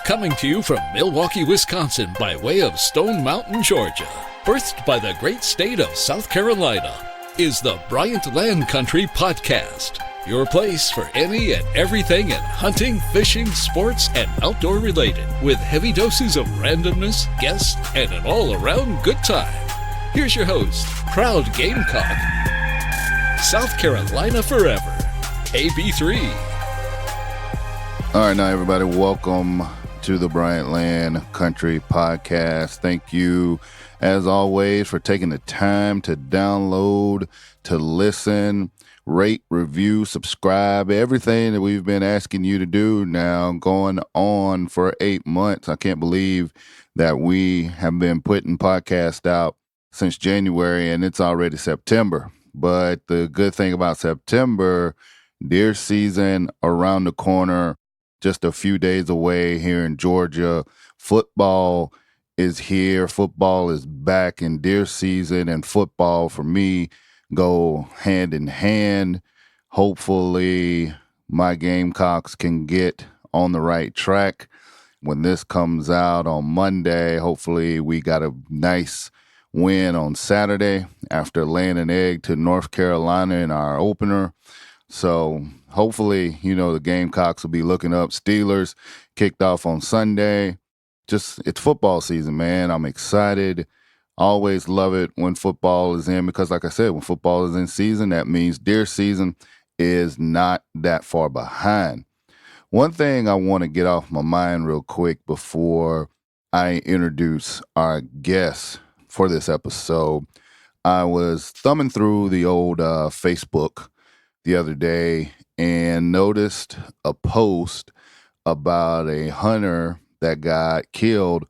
Coming to you from Milwaukee, Wisconsin by way of Stone Mountain, Georgia. Birthed by the great state of South Carolina is the Bryant Land Country Podcast. Your place for any and everything in hunting, fishing, sports, and outdoor related, with heavy doses of randomness, guests, and an all-around good time. Here's your host, proud Gamecock, South Carolina forever, AB3. All right, now everybody, welcome to the Bryant Land Country Podcast. Thank you, as always, for taking the time to download, to listen, rate, review, subscribe, everything that we've been asking you to do now, going on for 8 months. I can't believe that we have been putting podcasts out since January, and it's already September. But the good thing about September, deer season around the corner, just a few days away here in Georgia. Football is here. Football is back, in deer season and football for me go hand in hand. Hopefully my Gamecocks can get on the right track. When this comes out on Monday, hopefully we got a nice win on Saturday after laying an egg to North Carolina in our opener. So hopefully, the Gamecocks will be looking up. Steelers kicked off on Sunday. It's football season, man. I'm excited. Always love it when football is in because, like I said, when football is in season, that means deer season is not that far behind. One thing I want to get off my mind real quick before I introduce our guest for this episode. I was thumbing through the old Facebook the other day and noticed a post about a hunter that got killed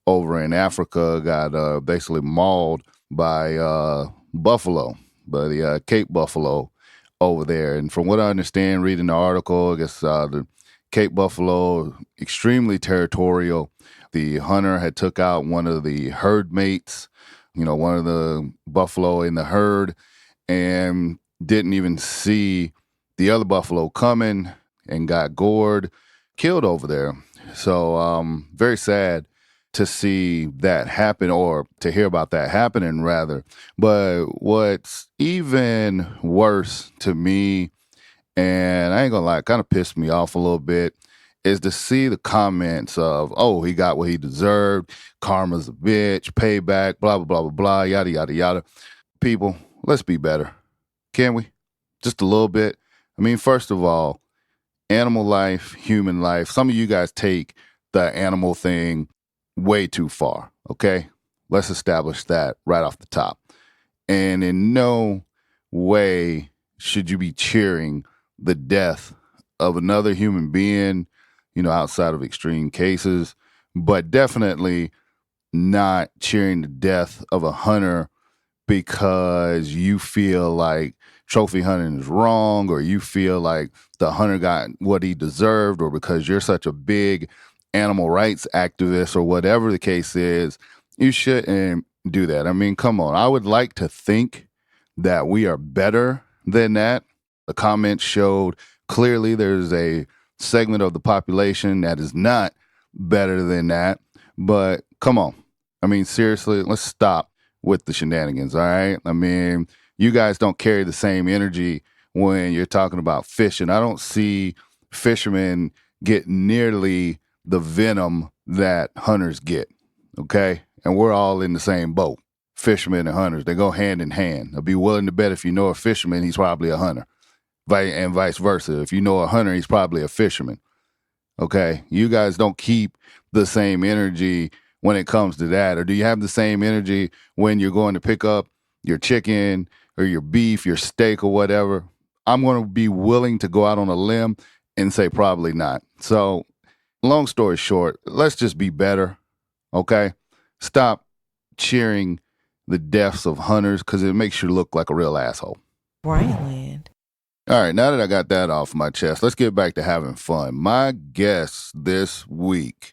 over in Africa, got basically mauled by buffalo, by the Cape buffalo over there. And from what I understand, reading the article, I guess the Cape buffalo, extremely territorial. The hunter had took out one of the herd mates, one of the buffalo in the herd, and didn't even see the other buffalo coming and got gored, killed over there. So very sad to see that happen, or to hear about that happening rather. But what's even worse to me, and I ain't gonna lie, kind of pissed me off a little bit, is to see the comments of, oh, he got what he deserved, karma's a bitch, payback, blah, blah, blah, blah, blah, yada, yada, yada. People, let's be better. Can we? Just a little bit. I mean, first of all, animal life, human life, some of you guys take the animal thing way too far, okay? Let's establish that right off the top. And in no way should you be cheering the death of another human being, outside of extreme cases, but definitely not cheering the death of a hunter because you feel like trophy hunting is wrong, or you feel like the hunter got what he deserved, or because you're such a big animal rights activist, or whatever the case is. You shouldn't do that. I mean, come on. I would like to think that we are better than that. The comments showed clearly there's a segment of the population that is not better than that. But come on. I mean, seriously, let's stop with the shenanigans, all right? I mean, you guys don't carry the same energy when you're talking about fishing. I don't see fishermen get nearly the venom that hunters get, okay? And we're all in the same boat. Fishermen and hunters, they go hand in hand. I'll be willing to bet if you know a fisherman, he's probably a hunter. And vice versa. If you know a hunter, he's probably a fisherman, okay? You guys don't keep the same energy when it comes to that. Or do you have the same energy when you're going to pick up your chicken or your beef, your steak or whatever? I'm going to be willing to go out on a limb and say probably not. So long story short, let's just be better, okay? Stop cheering the deaths of hunters because it makes you look like a real asshole. Bryant Land. All right, now that I got that off my chest, let's get back to having fun. My guest this week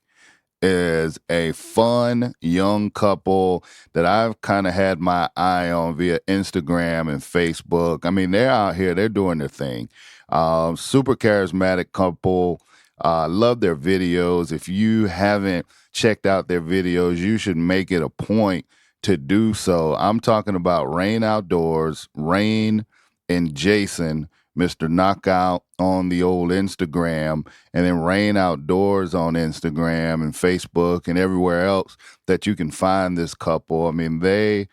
is a fun young couple that I've kind of had my eye on via Instagram and Facebook. I mean, they're out here, they're doing their thing. Super charismatic couple. Love their videos. If you haven't checked out their videos, you should make it a point to do so. I'm talking about Rain Outdoors, Rain and Jason, Mr. Knockout on the old Instagram, and then Rain Outdoors on Instagram and Facebook and everywhere else that you can find this couple. I mean, they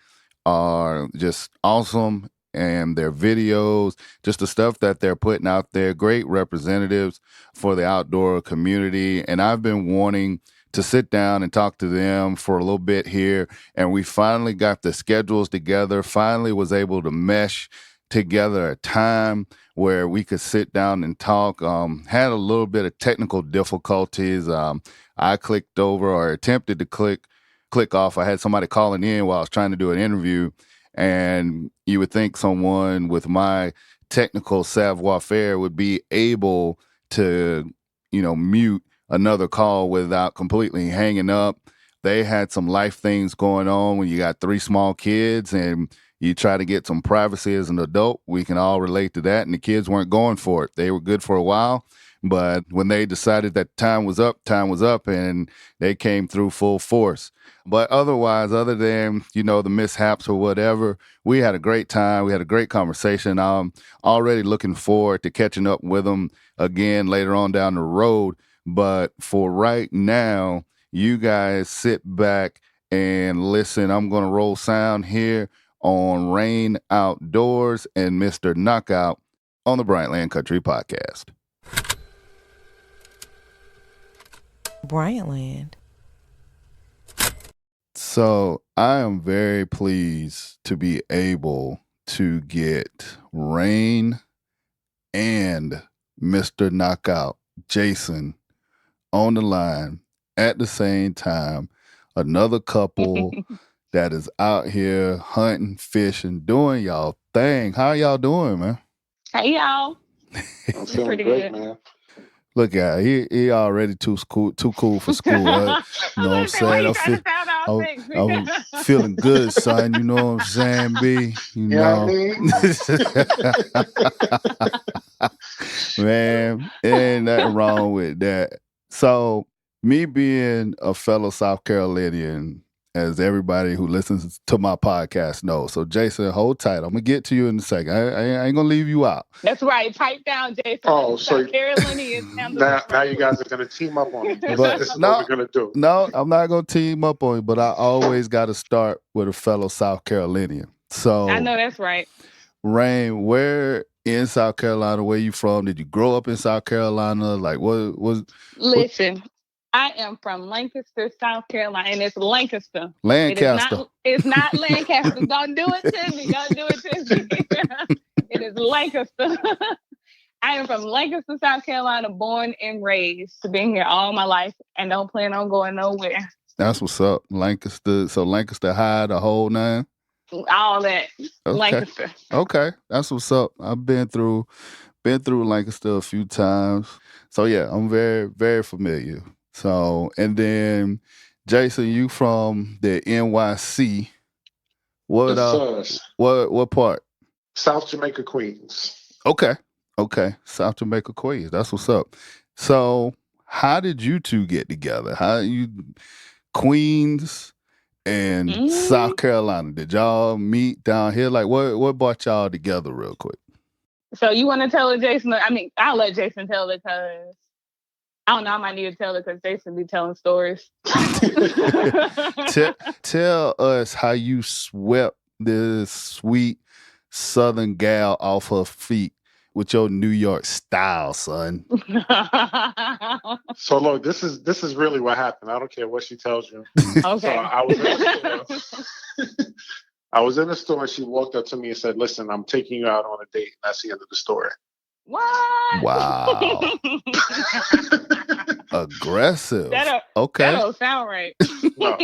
are just awesome, and their videos, just the stuff that they're putting out there, great representatives for the outdoor community. And I've been wanting to sit down and talk to them for a little bit here, and we finally got the schedules together, finally was able to mesh together a time where we could sit down and talk. Had a little bit of technical difficulties. I clicked over or attempted to click off. I had somebody calling in while I was trying to do an interview, and you would think someone with my technical savoir-faire would be able to, mute another call without completely hanging up. They had some life things going on when you got 3 small kids and you try to get some privacy as an adult. We can all relate to that. And the kids weren't going for it. They were good for a while, but when they decided that time was up, and they came through full force. But otherwise, other than, the mishaps or whatever, we had a great time. We had a great conversation. I'm already looking forward to catching up with them again later on down the road. But for right now, you guys sit back and listen. I'm going to roll sound here on Rain Outdoors and Mr. Knockout on the Bryant Land Country Podcast. Bryant Land. So I am very pleased to be able to get Rain and Mr. Knockout, Jason, on the line at the same time. Another couple that is out here hunting, fishing, doing y'all thing. How y'all doing, man? Hey, y'all. I'm feeling pretty great, man. Look at he already too cool for school. You know what I'm saying? I'm feeling good, son. You know what I'm saying, B? You know. Man, ain't nothing wrong with that. So, me being a fellow South Carolinian, as everybody who listens to my podcast knows. So, Jason, hold tight. I'm going to get to you in a second. I ain't going to leave you out. That's right. Pipe down, Jason. Oh, so Carolinians now you guys are going to team up on me. This is what we're going to do. No, I'm not going to team up on you, but I always got to start with a fellow South Carolinian. So I know that's right. Rain, where in South Carolina, where you from? Did you grow up in South Carolina? Like, what was... Listen, I am from Lancaster, South Carolina, and it's Lancaster. Lancaster. It's not Lancaster. Don't do it to me. Don't do it to me. It is Lancaster. I am from Lancaster, South Carolina, born and raised. Been here all my life and don't plan on going nowhere. That's what's up. Lancaster. So Lancaster High, the whole 9? All that. Okay. Lancaster. Okay. That's what's up. I've been through Lancaster a few times. So yeah, I'm very, very familiar. So, and then Jason, you from the NYC. What part? South Jamaica, Queens. Okay. South Jamaica, Queens. That's what's up. So, how did you two get together? Queens and South Carolina? Did y'all meet down here? Like, what brought y'all together real quick? So you want to tell it, Jason? I mean, I'll let Jason tell it because I don't know. I might need to tell it because Jason be telling stories. Tell us how you swept this sweet Southern gal off her feet with your New York style, son. So look, this is really what happened. I don't care what she tells you. Okay. So I was in the store and she walked up to me and said, "Listen, I'm taking you out on a date." And that's the end of the story. What? Wow. Aggressive. Okay. That don't sound right. No.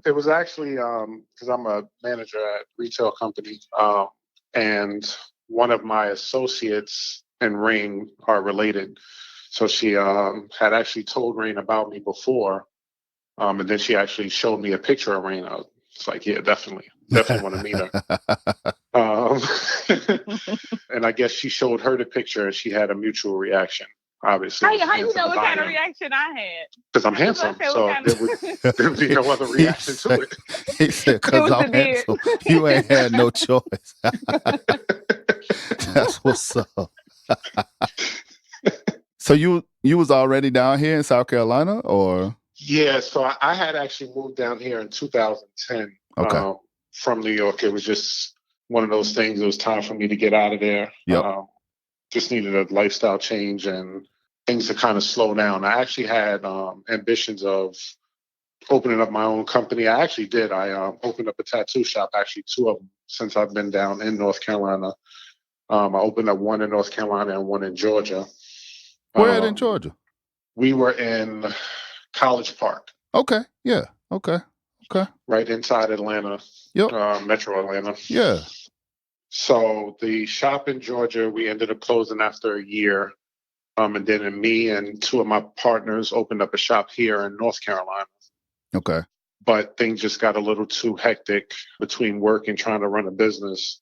It was actually because I'm a manager at a retail company, and one of my associates and Rain are related. So she had actually told Rain about me before, and then she actually showed me a picture of Rain. I was like, yeah, definitely want to meet her. And I guess she showed her the picture and she had a mutual reaction. obviously. How you know what kind of reaction I had? Because I'm handsome, so there would be no other reaction to it. He said, because I'm handsome. You ain't had no choice. That's what's up. So you was already down here in South Carolina, or? Yeah, so I had actually moved down here in 2010 from New York. It was just one of those things. It was time for me to get out of there. Yep. Just needed a lifestyle change and things to kind of slow down. I actually had ambitions of opening up my own company. I actually did. I opened up a tattoo shop, actually 2 of them, since I've been down in North Carolina. I opened up one in North Carolina and one in Georgia. Where in Georgia? We were in College Park. Okay. Yeah. Okay. Right inside Atlanta. Yep. Metro Atlanta. Yeah. So the shop in Georgia, we ended up closing after a year. And then me and 2 of my partners opened up a shop here in North Carolina. Okay. But things just got a little too hectic between work and trying to run a business.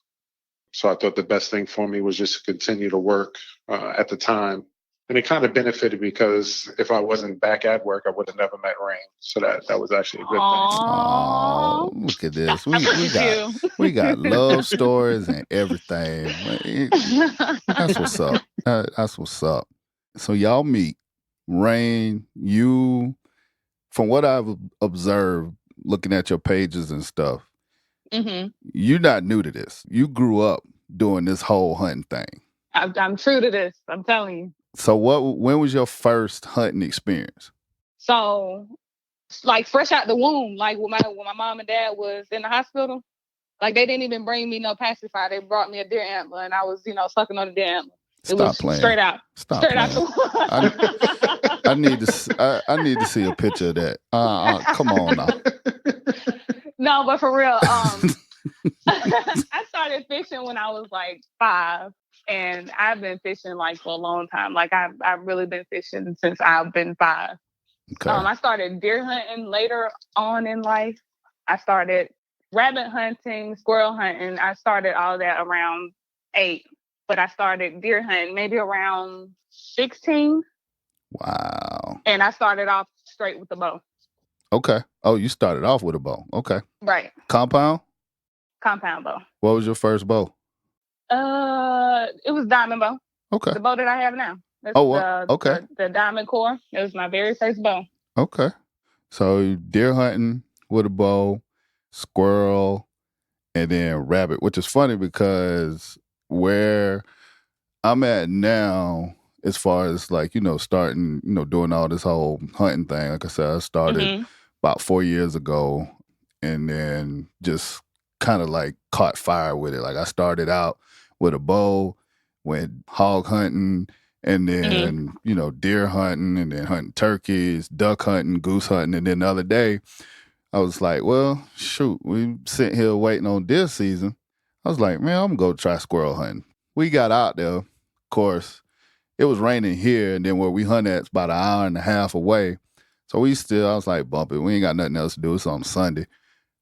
So I thought the best thing for me was just to continue to work at the time. And it kind of benefited because if I wasn't back at work, I would have never met Rain. So that was actually a good thing. Oh, look at this. We got love stories and everything. That's what's up. That's what's up. So y'all meet. Rain, you, from what I've observed, looking at your pages and stuff, you're not new to this. You grew up doing this whole hunting thing. I'm true to this. I'm telling you. So when was your first hunting experience? So, like fresh out the womb, like when my mom and dad was in the hospital, like they didn't even bring me no pacifier. They brought me a deer antler, and I was, sucking on the deer antler. Stop playing. Straight out. Stop straight playing. Out the I need to see a picture of that. Come on now. No, but for real, I started fishing when I was like 5. And I've been fishing like for a long time. Like I've really been fishing since I've been 5. Okay. I started deer hunting later on in life. I started rabbit hunting, squirrel hunting. I started all that around 8, but I started deer hunting maybe around 16. Wow. And I started off straight with the bow. Okay. Oh, you started off with a bow. Okay. Right. Compound bow. What was your first bow? It was diamond bow. Okay. The bow that I have now. Okay. The diamond core. It was my very first bow. Okay. So deer hunting with a bow, squirrel, and then rabbit, which is funny because where I'm at now, as far as like, starting, doing all this whole hunting thing, like I said, I started about 4 years ago and then just kind of like caught fire with it. Like I started out with a bow, went hog hunting, and then, deer hunting, and then hunting turkeys, duck hunting, goose hunting. And then the other day, I was like, well, shoot, we sitting here waiting on deer season. I was like, man, I'm going to go try squirrel hunting. We got out there. Of course, it was raining here, and then where we hunt at's about an hour and a half away. So I was like, bump it. We ain't got nothing else to do. It's on Sunday.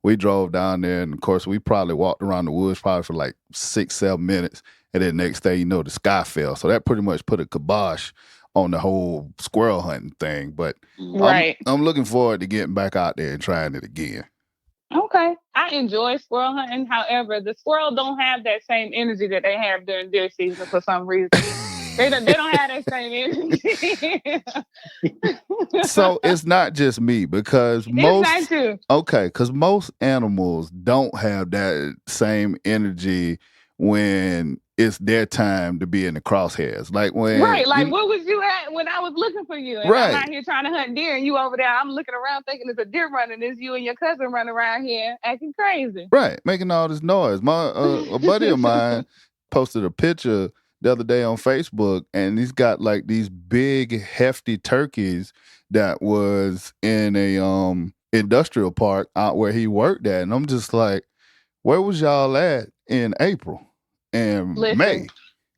We drove down there, and of course, we probably walked around the woods probably for like 6-7 minutes. And then next day, the sky fell. So that pretty much put a kibosh on the whole squirrel hunting thing. But right. I'm looking forward to getting back out there and trying it again. Okay. I enjoy squirrel hunting. However, the squirrel don't have that same energy that they have during deer season for some reason. They don't have that same energy. So it's not just me because most animals don't have that same energy when it's their time to be in the crosshairs. Like when where was you at when I was looking for you? And right. I'm out here trying to hunt deer, and you over there. I'm looking around thinking it's a deer running. It's you and your cousin running around here acting crazy. Right, making all this noise. My a buddy of mine posted a picture the other day on Facebook, and he's got like these big, hefty turkeys that was in a industrial park out where he worked at, and I'm just like, where was y'all at in April and May?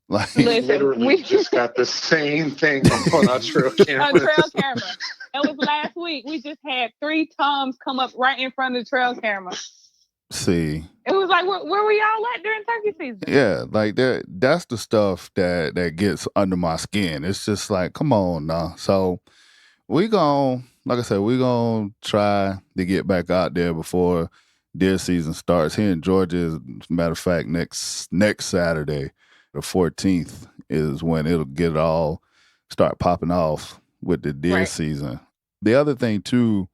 Like, we just got the same thing on our trail camera. That was last week. We just had 3 toms come up right in front of the trail camera. See, It was like, where were y'all at during turkey season? yeah, like that's the stuff that gets under my skin. It's just like, come on now. So we gon' like I said, we gonna try to get back out there before deer season starts. Here in Georgia, as a matter of fact, next Saturday, the 14th, is when it'll get it all start popping off with the deer Right. season. The other thing too,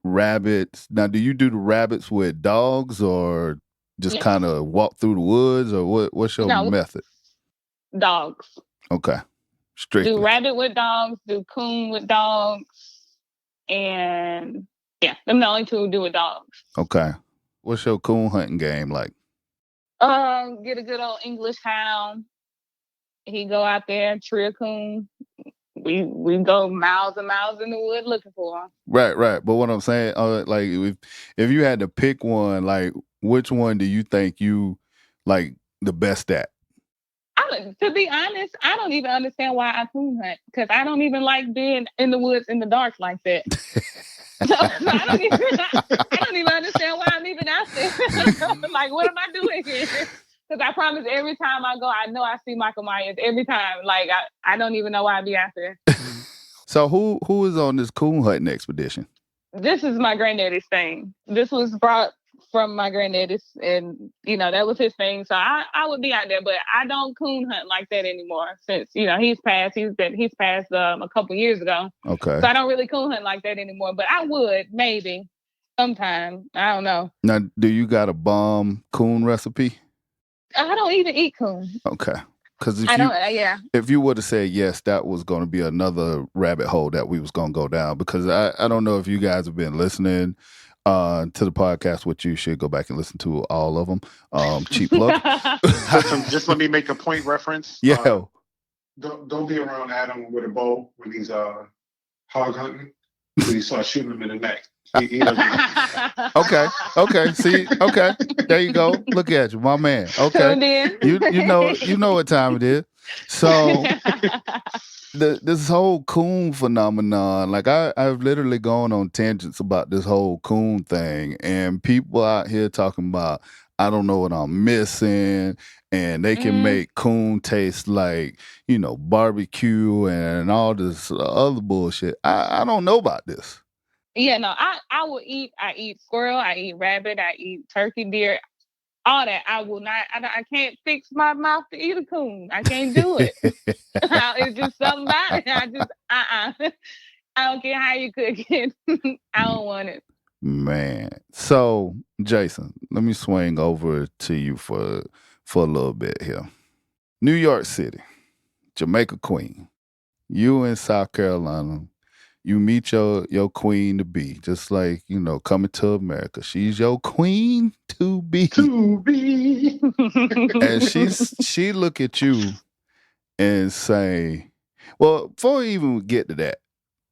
rabbits. Now, do you do the rabbits with dogs or just Yeah. kind of walk through the woods, or what's your No, method? dogs. Okay. Do Strictly. rabbit with dogs, do coon with dogs, and yeah, them the only two who do with dogs. Okay. What's your coon hunting game like? Get a good old English hound. He go out there, tree a coon. We go miles and miles in the wood looking for him. Right. But what I'm saying, like if you had to pick one, like which one do you think you like the best at? To be honest, I don't even understand why I coon hunt because I don't even like being in the woods in the dark like that. So I don't even understand why I'm even out there. Like, what am I doing here? Because I promise every time I go, I know I see Michael Myers every time. Like, I don't even know why I be out there. So who is on this coon hunting expedition? This is my granddaddy's thing. This was brought from my granddaddy's, and that was his thing. So I would be out there, but I don't coon hunt like that anymore since he's passed. He's passed a couple years ago. Okay. So I don't really coon hunt like that anymore. But I would maybe sometime. I don't know. Now, do you got a bomb coon recipe? I don't even eat coon. Okay. Because if you would have said yes, that was going to be another rabbit hole that we was going to go down. Because I don't know if you guys have been listening to the podcast, which you should go back and listen to all of them. Cheap plug. Just let me make a point reference. Yeah. Don't be around Adam with a bow when he's hog hunting. When you start shooting him in the neck. He Okay. See. Okay. There you go. Look at you, my man. Okay. You know what time it is. So this whole coon phenomenon, like I've literally gone on tangents about this whole coon thing, and people out here talking about I don't know what I'm missing, and they can make coon taste like barbecue and all this other bullshit. I don't know about this. Yeah, no, I will eat. I eat squirrel. I eat rabbit. I eat turkey, deer. All that. I will not. I can't fix my mouth to eat a coon. I can't do it. It's just something about it. I just I don't care how you cook it. I don't want it. Man. So Jason, let me swing over to you for a little bit here. New York City, Jamaica Queen. You in South Carolina. You meet your queen to be, just like, coming to America. She's your queen to be. And she look at you and say, well, before we even get to that,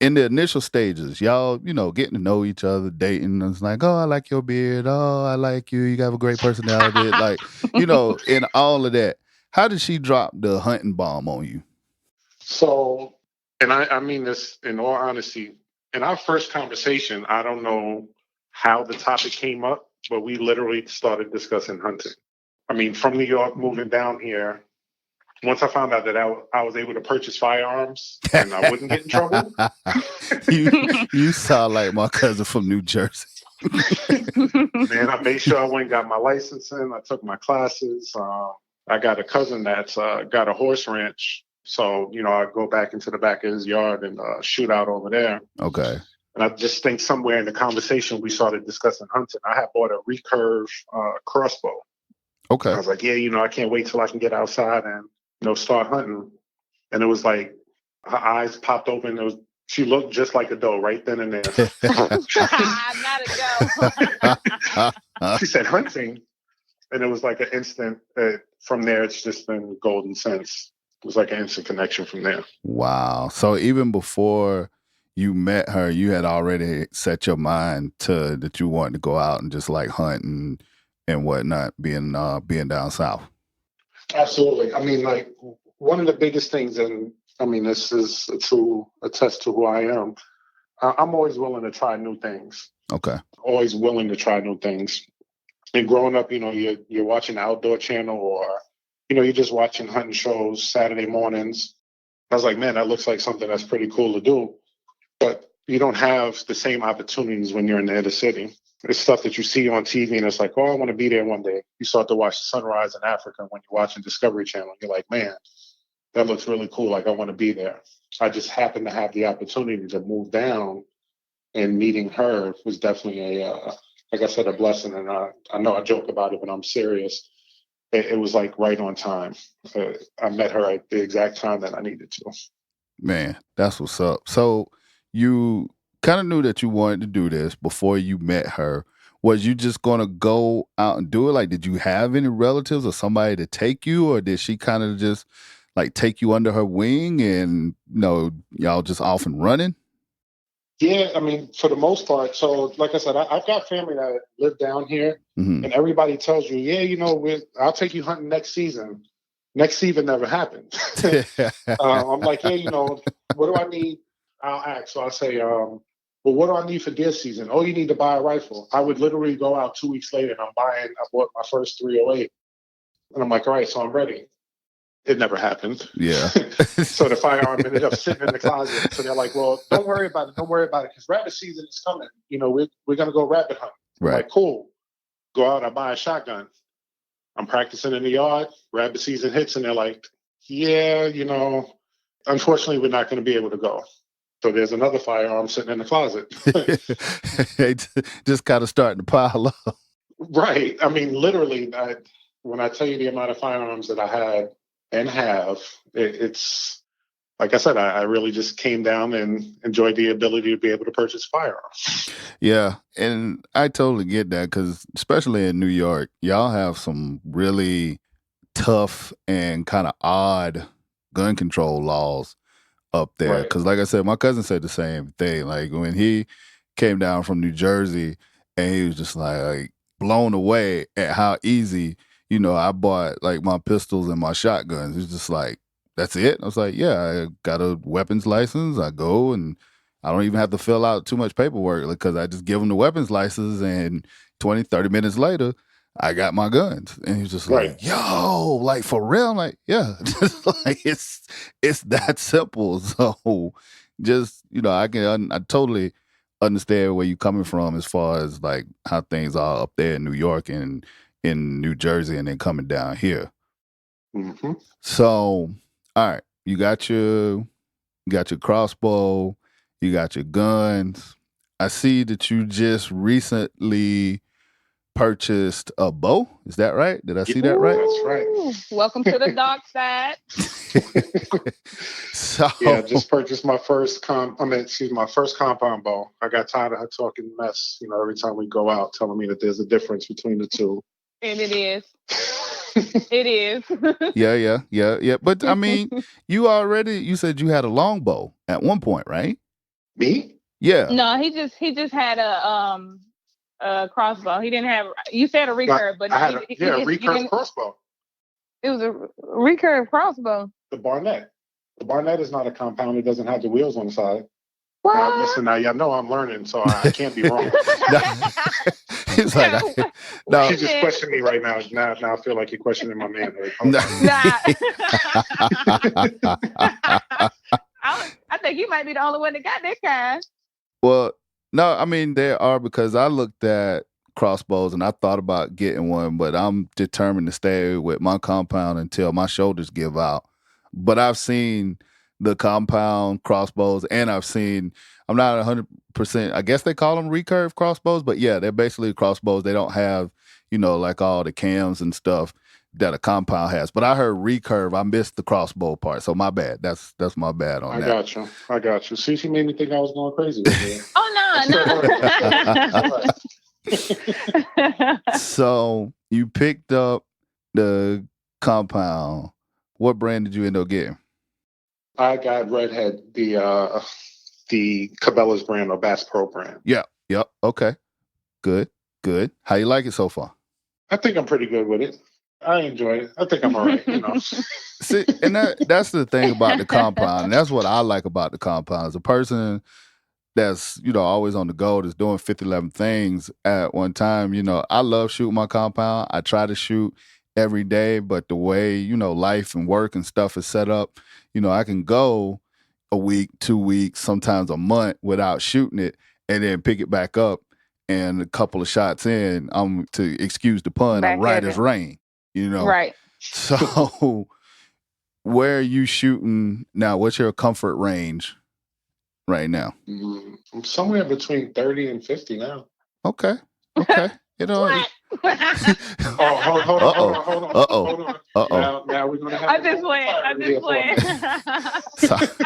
in the initial stages, y'all, getting to know each other, dating, it's like, oh, I like your beard. Oh, I like you. You have a great personality. Like, in all of that, how did she drop the hunting bomb on you? So, and I mean this in all honesty, in our first conversation, I don't know how the topic came up, but we literally started discussing hunting. I mean, from New York, moving down here, once I found out that I was able to purchase firearms and I wouldn't get in trouble. You sound like my cousin from New Jersey. Man, I made sure I went and got my license in. I took my classes. I got a cousin that's got a horse ranch. So, I go back into the back of his yard and shoot out over there. Okay. And I just think somewhere in the conversation, we started discussing hunting. I had bought a recurve crossbow. Okay. I was like, I can't wait till I can get outside and, start hunting. And it was like, her eyes popped open. She looked just like a doe right then and there. Not a doe. She said hunting. And it was like an instant, from there, it's just been golden since. It was like an instant connection from there. Wow. So even before you met her, you had already set your mind to that you wanted to go out and just like hunt and whatnot, being down south. Absolutely. I mean, like one of the biggest things, and I mean, this is a test to who I am. I'm always willing to try new things. Okay. Always willing to try new things. And growing up, you're watching the Outdoor Channel, or you're just watching hunting shows Saturday mornings. I was like, man, that looks like something that's pretty cool to do. But you don't have the same opportunities when you're in the inner city. It's stuff that you see on TV, and it's like, oh, I want to be there one day. You start to watch the sunrise in Africa when you're watching Discovery Channel. You're like, man, that looks really cool. Like, I want to be there. I just happened to have the opportunity to move down, and meeting her was definitely like I said, a blessing. And I know I joke about it, but I'm serious. It was like right on time. I met her at the exact time that I needed to. Man, that's what's up. So you kind of knew that you wanted to do this before you met her. Was you just going to go out and do it? Like, did you have any relatives or somebody to take you, or did she kind of just like take you under her wing and, y'all just off and running? Yeah, I mean, for the most part. So, like I said, I've got family that live down here, Mm-hmm. and everybody tells you, yeah, I'll take you hunting next season. Next season never happened. I'm like, yeah, what do I need? I'll ask. So I say, well, what do I need for deer season? Oh, you need to buy a rifle. I would literally go out 2 weeks later and I bought my first 308. And I'm like, all right, so I'm ready. It never happened. Yeah. So the firearm ended up sitting in the closet. So they're like, well, don't worry about it. Don't worry about it. Because rabbit season is coming. We're going to go rabbit hunting. Right. I'm like, cool. Go out, I buy a shotgun. I'm practicing in the yard. Rabbit season hits, and they're like, yeah, unfortunately, we're not going to be able to go. So there's another firearm sitting in the closet. Just kind of starting to pile up. Right. I mean, literally, when I tell you the amount of firearms that I had and have, it's like I said, I really just came down and enjoyed the ability to be able to purchase firearms. Yeah, and I totally get that because especially in New York, y'all have some really tough and kind of odd gun control laws up there. Right. Because like I said, my cousin said the same thing. Like when he came down from New Jersey and he was just like blown away at how easy, I bought like my pistols and my shotguns. It's just like, that's it? I was like, yeah, I got a weapons license. I go and I don't even have to fill out too much paperwork because I just give them the weapons license and 20, 30 minutes later, I got my guns. And he's just Right. like, yo, like for real? I'm like, yeah, just like it's that simple. So just, I totally understand where you're coming from as far as like how things are up there in New York and in New Jersey and then coming down here. Mm-hmm. So, all right, you got your crossbow, you got your guns. I see that you just recently purchased a bow. Is that right? Did I see that right? That's right. Welcome to the dark side. So yeah, I just purchased my first my first compound bow. I got tired of her talking mess, every time we go out, telling me that there's a difference between the two. And it is. It is. Yeah. But I mean, you said you had a longbow at one point, right? Me? Yeah. No, he just had a crossbow. He didn't have. You said a recurve, but I had a recurve crossbow. It was a recurve crossbow. The Barnett. The Barnett is not a compound. It doesn't have the wheels on the side. What? Listen, now y'all know I'm learning, so I can't be wrong. He's like, no. You just questioned me right now. Now I feel like you're questioning my manhood. No. I think you might be the only one that got that kind. Well, no, I mean, there are, because I looked at crossbows and I thought about getting one, but I'm determined to stay with my compound until my shoulders give out. But I've seen the compound crossbows and I'm not 100%, I guess they call them recurve crossbows, but yeah, they're basically crossbows. They don't have, like all the cams and stuff that a compound has. But I heard recurve. I missed the crossbow part. So my bad. That's my bad on that. I got you. See, she made me think I was going crazy with you. Oh, no. So you picked up the compound. What brand did you end up getting? I got Redhead, the Cabela's brand or Bass Pro brand. Yeah. Yep. Okay. Good. How you like it so far? I think I'm pretty good with it. I enjoy it. I think I'm all right, See, and that's the thing about the compound. And that's what I like about the compound. As a person that's, always on the go, that's doing 50, 11 things at one time. I love shooting my compound. I try to shoot every day, but the way, life and work and stuff is set up, I can go a week, 2 weeks, sometimes a month without shooting it and then pick it back up. And a couple of shots in, to excuse the pun, I'm Back right at as it. rain, Right. So where are you shooting now? What's your comfort range right now? I'm somewhere between 30 and 50 now. Okay. What? Oh, hold on. Uh-oh. Now we're gonna have. I'm just playing.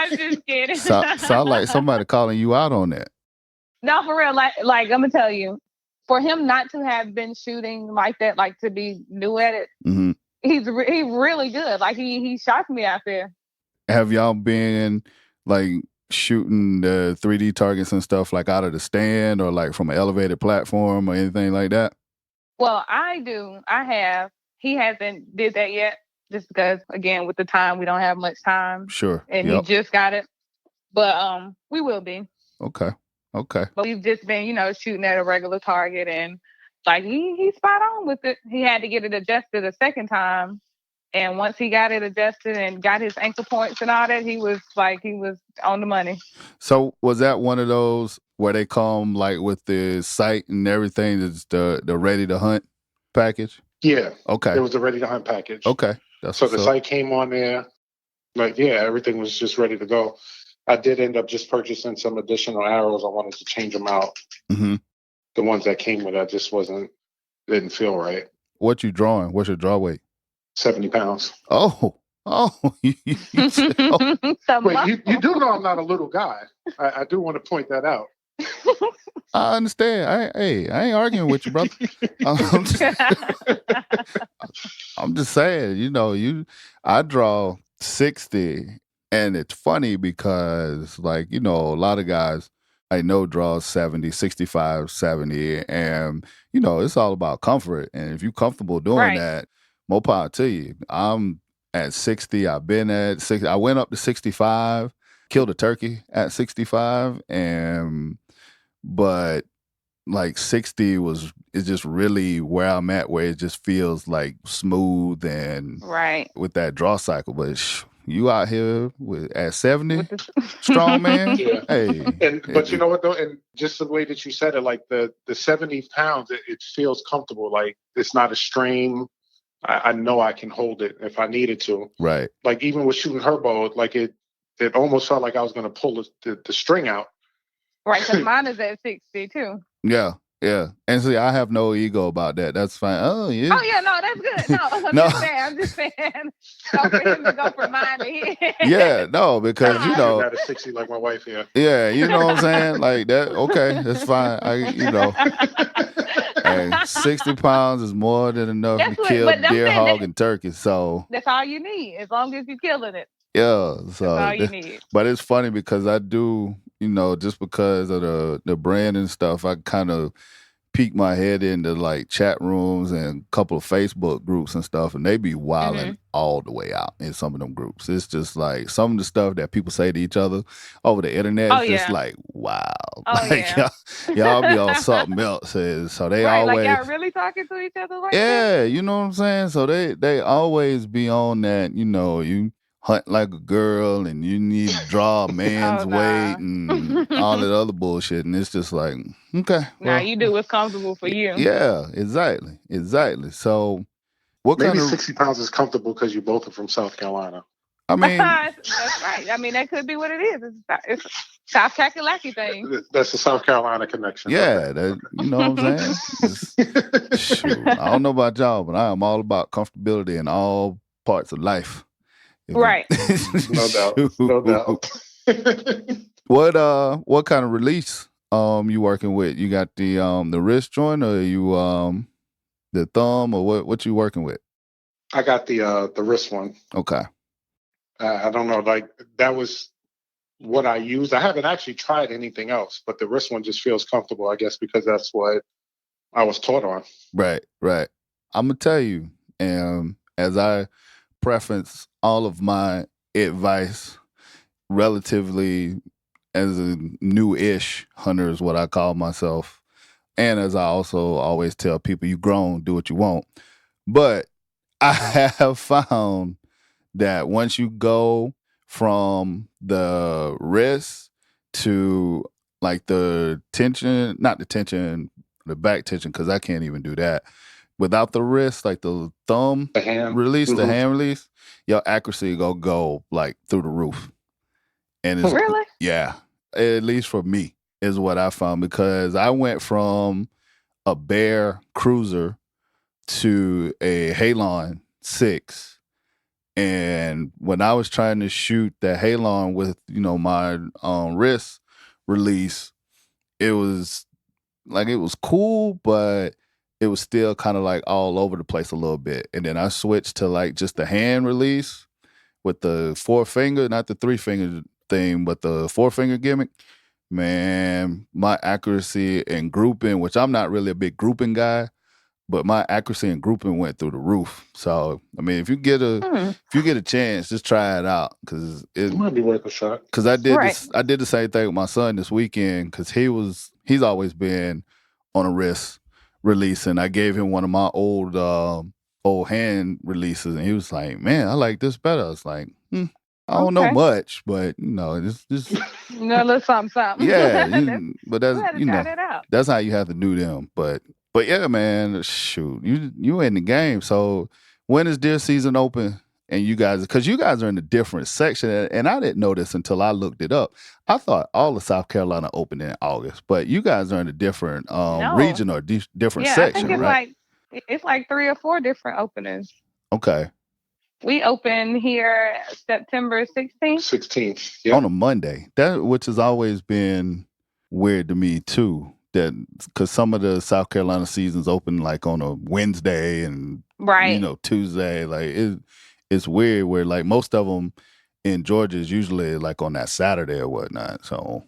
I'm just kidding. Sound like somebody calling you out on that. No, for real. Like I'm gonna tell you, for him not to have been shooting like that, like to be new at it, Mm-hmm. he's really good. Like he shocked me out there. Have y'all been like shooting the 3D targets and stuff like out of the stand or like from an elevated platform or anything like that? Well, I do. I have. He hasn't did that yet, just because again with the time we don't have much time. Sure. And he just got it, but we will be. Okay. But we've just been, shooting at a regular target, and like he's spot on with it. He had to get it adjusted a second time, and once he got it adjusted and got his ankle points and all that, he was on the money. So was that one of those where they come like with the sight and everything, that's the ready to hunt package? Yeah. Okay. It was the ready to hunt package. Okay. So the sight came on there. Like, yeah, everything was just ready to go. I did end up just purchasing some additional arrows. I wanted to change them out. Mm-hmm. The ones that came with it just didn't feel right. What you drawing? What's your draw weight? 70 pounds. Oh. Wait, you do know I'm not a little guy. I do want to point that out. I understand. I ain't arguing with you, brother. I'm just saying, I draw 60. And it's funny because, like, a lot of guys I know draw 70, 65, 70. And, it's all about comfort. And if you're comfortable doing that, more power to you. I'm at 60. I've been at 60. I went up to 65, killed a turkey at 65. But like 60 is just really where I'm at, where it just feels like smooth and with that draw cycle. But you out here at 70, strong man. Yeah. Hey, but you know what though, and just the way that you said it, like the 70 pounds, it feels comfortable. Like it's not a strain. I know I can hold it if I needed to. Right. Like even with shooting her bow, like it almost felt like I was going to pull the string out. Right, because mine is at 60 too. Yeah. And see, I have no ego about that. That's fine. Oh, yeah. Oh, yeah, no, that's good. No, I'm just saying. So for him to go from mine to his. Yeah, no, because, I'm at a 60 like my wife here. Yeah, you know what I'm saying? Like that, okay, that's fine. Hey, 60 pounds is more than enough to kill deer, hog, and turkey. So that's all you need, as long as you're killing it. Yeah, so that's all you need. But it's funny because I do, just because of the brand and stuff, I kind of peek my head into like chat rooms and a couple of Facebook groups and stuff, and they be wilding all the way out in some of them groups. It's just like some of the stuff that people say to each other over the internet is just like, wow. Y'all be on something else. So they always like y'all really talking to each other like that? Yeah, you know what I'm saying? So they always be on that, you hunt like a girl and you need to draw a man's weight and all that other bullshit. And it's just like, okay. Well, you do what's comfortable for you. Yeah, exactly. So what maybe kind of 60 pounds is comfortable because you both are from South Carolina. I mean, that's right. I mean, that could be what it is. It's a South Kakalaki thing. That's the South Carolina connection. Yeah, you know what I'm saying? Shoot, I don't know about y'all, but I am all about comfortability in all parts of life. Right. No doubt. What kind of release you working with? You got the wrist joint, or you the thumb, or what you working with? I got the wrist one. Okay. I don't know, like that was what I used. I haven't actually tried anything else, but the wrist one just feels comfortable, I guess, because that's what I was taught on. Right. I'm gonna tell you, as I preference all of my advice relatively as a new-ish hunter is what I call myself. And as I also always tell people, you grown, do what you want. But I have found that once you go from the wrist to like the tension, not the tension, the back tension, because I can't even do that. Without the wrist, like the thumb The hand release, the Mhm. hand release, your accuracy gonna go like through the roof. And it's Really? yeah, at least for me is what I found, because I went from a Bear Cruiser to a Halon 6. And when I was trying to shoot the Halon with, my wrist release, it was cool, but it was still kind of like all over the place a little bit. And then I switched to like just the hand release with the 4-finger, not the 3-finger thing, but the 4-finger gimmick. Man, my accuracy and grouping, which I'm not really a big grouping guy, but my accuracy and grouping went through the roof. So, I mean, if you get a chance, just try it out, because It might be worth a shot. Because I did Right. this, I did the same thing with my son this weekend, because he's always been on a wrist release, and I gave him one of my old hand releases, and he was like, "Man, I like this better." I was like, I don't know Okay. much, but just No, little something. yeah. We But that's had to try that out. that's how you have to do them. But yeah, man, shoot, you in the game. So when is deer season open? And you guys, because you guys are in a different section, and I didn't know this until I looked it up. I thought all of South Carolina opened in August, but you guys are in a different No. region or different Yeah, I section, think right? it's like 3 or 4 different openings. Okay, We open here September 16th. 16th. Yeah. on a Monday, which has always been weird to me too. That because some of the South Carolina seasons open like on a Wednesday and Right. Tuesday, like it's weird where like most of them in Georgia is usually like on that Saturday or whatnot. So,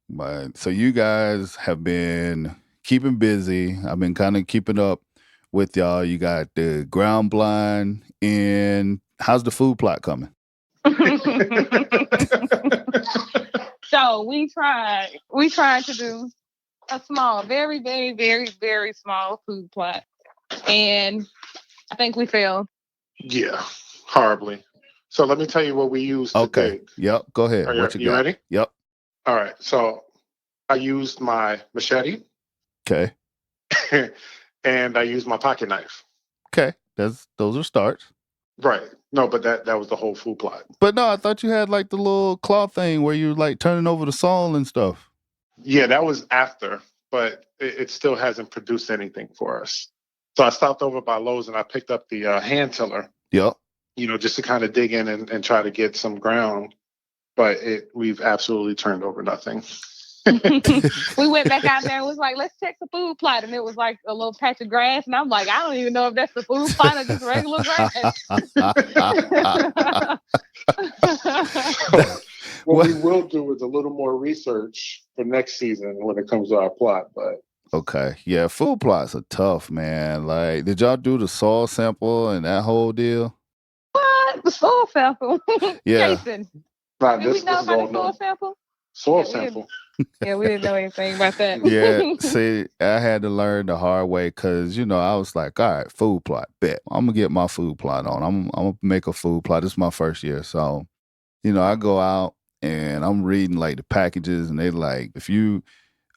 but so you guys have been keeping busy. I've been kind of keeping up with y'all. You got the ground blind in. How's the food plot coming? So we tried to do a small, very, very, very, very small food plot, and I think we failed. Yeah, horribly. So let me tell you what we used to Okay. dig. Yep. Go ahead. Are What you you got? ready? Yep. All right. So I used my machete Okay. and I used my pocket knife. Okay. Those are starts. Right. No, but that was the whole food plot. But no, I thought you had like the little claw thing where you like turning over the saw and stuff. Yeah, that was after, but it still hasn't produced anything for us. So I stopped over by Lowe's and I picked up the hand tiller, Yep. just to kind of dig in and try to get some ground. But we've absolutely turned over nothing. We went back out there and was like, let's check the food plot. And it was like a little patch of grass. And I'm like, I don't even know if that's the food plot or just regular grass. What we will do is a little more research for next season when it comes to our plot. But Okay. Yeah, food plots are tough, man. Like, did y'all do the soil sample and that whole deal? What? The soil sample? Yeah. Jason, nah, did we know about the soil sample? soil Yeah, we sample. Yeah, we didn't know anything about that. Yeah. See, I had to learn the hard way because, I was like, all right, food plot, bet. I'm going to get my food plot on. I'm going to make a food plot. This is my first year. So, I go out and I'm reading like the packages and they like,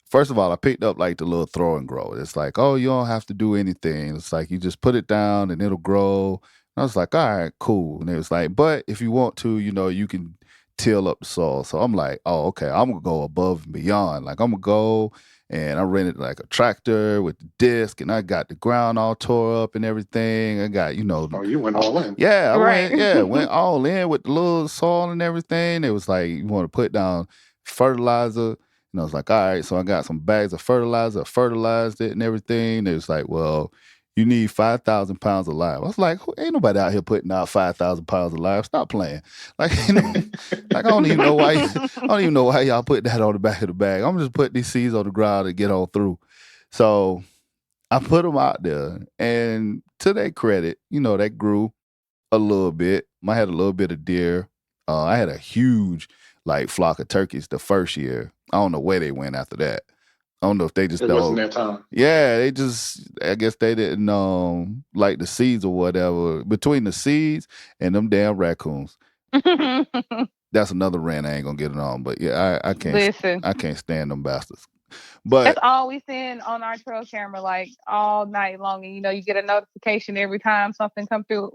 first of all, I picked up like the little throw and grow. It's like, oh, you don't have to do anything. It's like you just put it down and it'll grow. And I was like, all right, cool. And it was like, but if you want to, you can till up the soil. So I'm like, oh, okay, I'm going to go above and beyond. Like I'm going to go and I rented like a tractor with the disc and I got the ground all tore up and everything. I got, Oh, you went all in. yeah, Right. went all in with the little soil and everything. It was like, you want to put down fertilizer. And I was like, all right, so I got some bags of fertilizer, fertilized it and everything. It was like, well, you need 5,000 pounds of lime. I was like, ain't nobody out here putting out 5,000 pounds of lime. Stop playing. Like, I don't even know why. I don't even know why y'all put that on the back of the bag. I'm just putting these seeds on the ground and get on through. So I put them out there, and to their credit, that grew a little bit. I had a little bit of deer. I had a huge like flock of turkeys the first year. I don't know where they went after that. I don't know if they just It don't. wasn't their time. Yeah, they just, I guess they didn't like the seeds or whatever. Between the seeds and them damn raccoons. That's another rant I ain't gonna get it on. But yeah, Listen, I can't stand them bastards. that's But all we send on our trail camera, like all night long. And you get a notification every time something come through.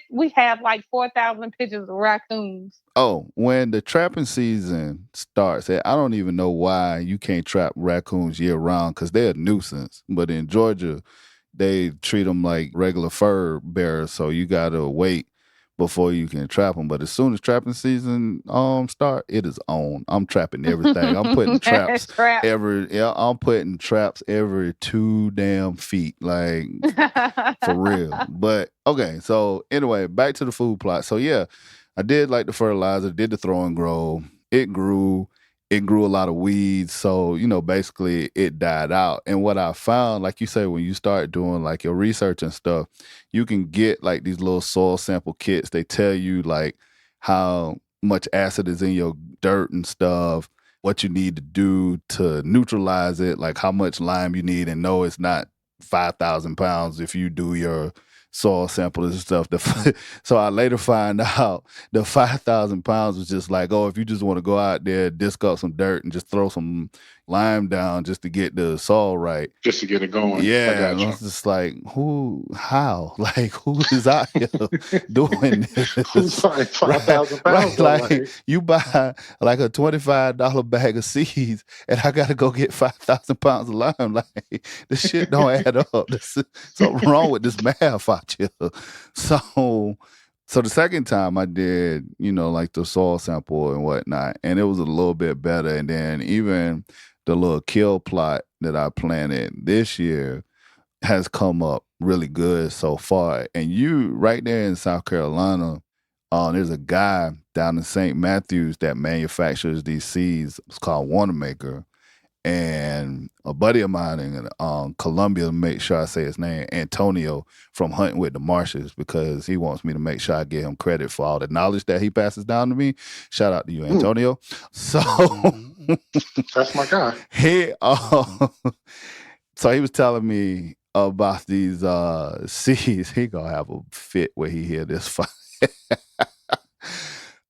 We have like 4,000 pictures of raccoons. oh, when the trapping season starts, I don't even know why you can't trap raccoons year round because they're a nuisance. But in Georgia, they treat them like regular fur bearers, so you gotta wait before you can trap them. But as soon as trapping season start, it is on. I'm trapping everything. I'm putting traps I'm putting traps every 2 damn feet, like for real. But okay, so anyway, back to the food plot. So yeah, I did like the fertilizer, did the throw and grow. It grew. It grew a lot of weeds. So, basically it died out. And what I found, like you say, when you start doing like your research and stuff, you can get like these little soil sample kits. They tell you like how much acid is in your dirt and stuff, what you need to do to neutralize it, like how much lime you need. And no, it's not 5,000 pounds if you do your soil samples and stuff. So I later find out the 5,000 pounds was just like, oh, if you just want to go out there, disc up some dirt and just throw some lime down just to get the soil right. Just to get it going. Yeah, and I was just like, how? Like, who is out here doing this? Who's buying 5,000 pounds? Right, like you buy like a $25 bag of seeds and I got to go get 5,000 pounds of lime. Like, this shit don't add up. There's something wrong with this math out here. So the second time I did, like the soil sample and whatnot, and it was a little bit better. And then even the little kill plot that I planted this year has come up really good so far. And you right there in South Carolina, there's a guy down in St. Matthews that manufactures these seeds. It's called Wanamaker. And a buddy of mine in Columbia, make sure I say his name, Antonio from Hunting with the Marshes, because he wants me to make sure I give him credit for all the knowledge that he passes down to me. Shout out to you, Antonio. So that's my guy. So he was telling me about these seeds. He gonna have a fit when he hear this fight.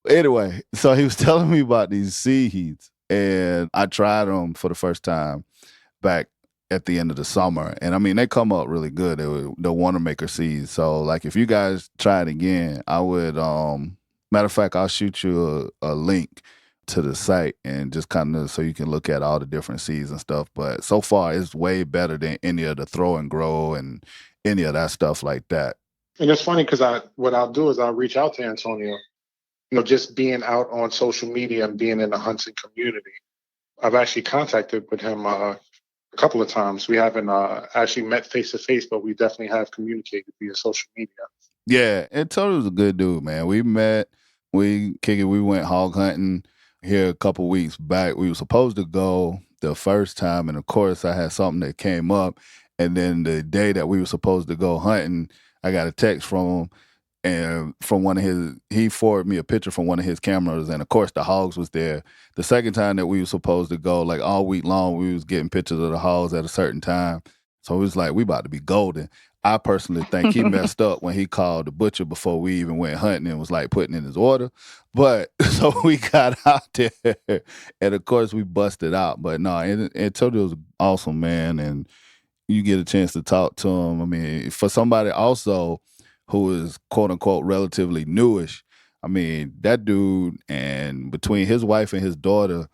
Anyway, so he was telling me about these seeds. And I tried them for the first time back at the end of the summer. And I mean, they come up really good. They were the Wanamaker seeds. So like if you guys try it again, I would, matter of fact, I'll shoot you a link to the site and just kind of so you can look at all the different seeds and stuff. But so far it's way better than any of the throw and grow and any of that stuff like that. And it's funny because what I'll do is I'll reach out to Antonio. Just being out on social media and being in the hunting community, I've actually contacted with him a couple of times. We haven't actually met face to face, but we definitely have communicated via social media. Yeah, Antonio was a good dude, man. We met, we went hog hunting here a couple weeks back. We were supposed to go the first time, and of course I had something that came up. And then the day that we were supposed to go hunting, I got a text from him. And from he forwarded me a picture from one of his cameras, and of course the hogs was there. The second time that we were supposed to go, like all week long, we was getting pictures of the hogs at a certain time. So it was like, we about to be golden. I personally think he messed up when he called the butcher before we even went hunting and was like putting in his order. But so we got out there, and of course we busted out. But no, Antonio was awesome, man, and you get a chance to talk to him. I mean, for somebody also who is quote unquote relatively newish. I mean, that dude, and between his wife and his daughter,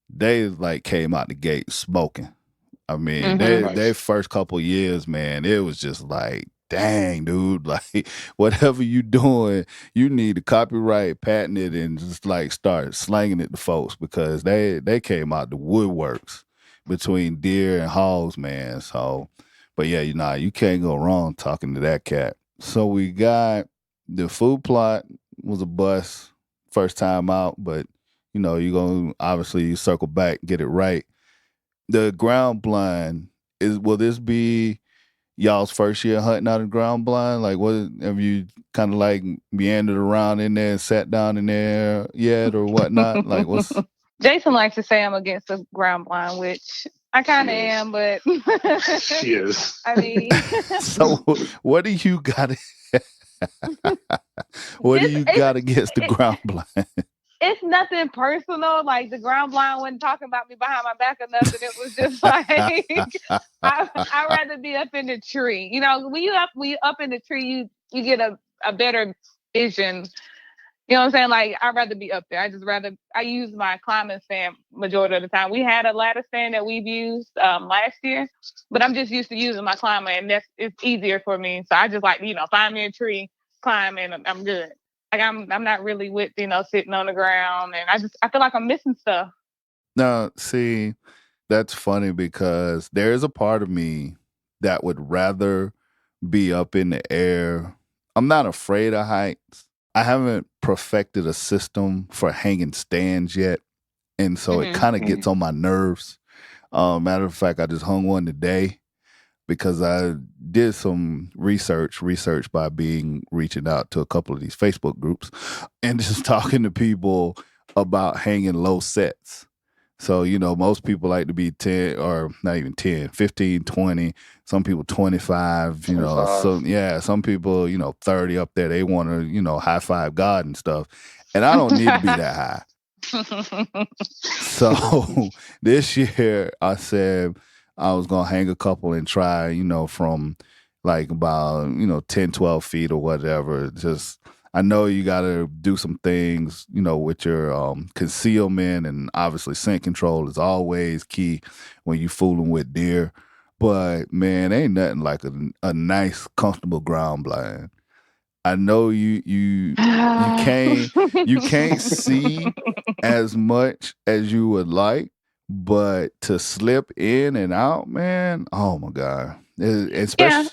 they like came out the gate smoking. I mean, their first couple years, man, it was just like, dang, dude, like whatever you doing, you need to copyright, patent it, and just like start slanging it to folks because they came out the woodworks between deer and hogs, man. So, but yeah, you can't go wrong talking to that cat. So we got the food plot was a bust first time out, but you're going to obviously circle back, get it right. The ground blind will this be y'all's first year hunting out of ground blind? Like, what have you kind of like meandered around in there and sat down in there yet or whatnot? Like, what's Jason likes to say I'm against the ground blind, which I kind of am, but She is. I mean, so? What do you got? What do you got against the ground blind? it's nothing personal. Like the ground blind wasn't talking about me behind my back or nothing. It was just like I'd rather be up in the tree. You know, when you up in the tree, you get a better vision. You know what I'm saying? Like I'd rather be up there. I use my climbing stand majority of the time. We had a ladder stand that we've used last year, but I'm just used to using my climber, and it's easier for me. So I just like find me a tree, climb, and I'm good. Like I'm not really with sitting on the ground, and I feel like I'm missing stuff. No, see, that's funny because there's a part of me that would rather be up in the air. I'm not afraid of heights. I haven't perfected a system for hanging stands yet, and so it kind of gets on my nerves. Matter of fact, I just hung one today because I did some research by reaching out to a couple of these Facebook groups and just talking to people about hanging low sets. So, most people like to be 10 or not even 10, 15, 20, some people 25, some people, 30 up there. They want to, high five God and stuff. And I don't need to be that high. So this year I said I was going to hang a couple and try, from like about, 10, 12 feet or whatever. Just, I know you got to do some things, with your concealment, and obviously scent control is always key when you fooling with deer. But man, ain't nothing like a nice, comfortable ground blind. I know you can't see as much as you would like, but to slip in and out, man, oh my God. Yeah,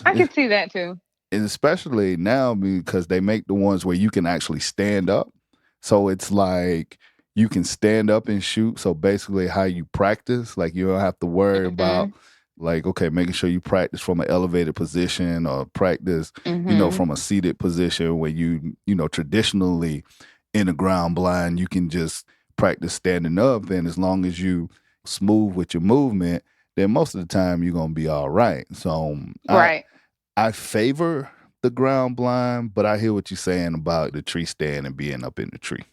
I can see that too. And especially now because they make the ones where you can actually stand up. So it's like you can stand up and shoot. So basically how you practice, like you don't have to worry about like, okay, making sure you practice from an elevated position or practice, from a seated position where traditionally in a ground blind, you can just practice standing up. And as long as you smooth with your movement, then most of the time you're going to be all right. So right. I favor the ground blind, but I hear what you're saying about the tree stand and being up in the tree.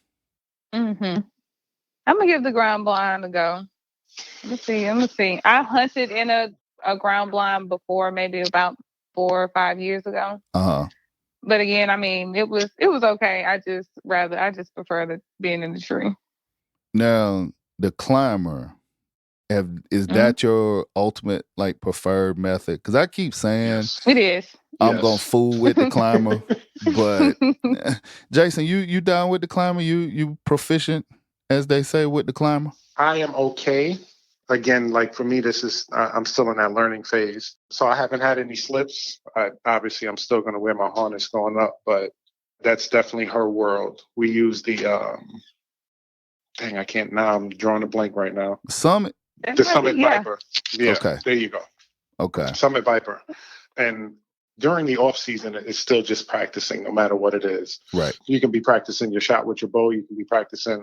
I'm going to give the ground blind a go. Let me see. I hunted in a ground blind before, maybe about 4 or 5 years ago. But again, I mean, it was okay. I just prefer being in the tree. Now, the climber, is that your ultimate like preferred method? Because I keep saying it is. I'm gonna fool with the climber, but Jason, you down with the climber? You proficient, as they say, with the climber? I am okay. Again, like for me, this is I'm still in that learning phase, so I haven't had any slips. Obviously, I'm still going to wear my harness going up, but that's definitely her world. We use the I can't now. I'm drawing a blank right now. The Summit Viper. Yeah. Okay. There you go. Okay. Summit Viper, and during the off season, it's still just practicing, no matter what it is. Right. You can be practicing your shot with your bow. You can be practicing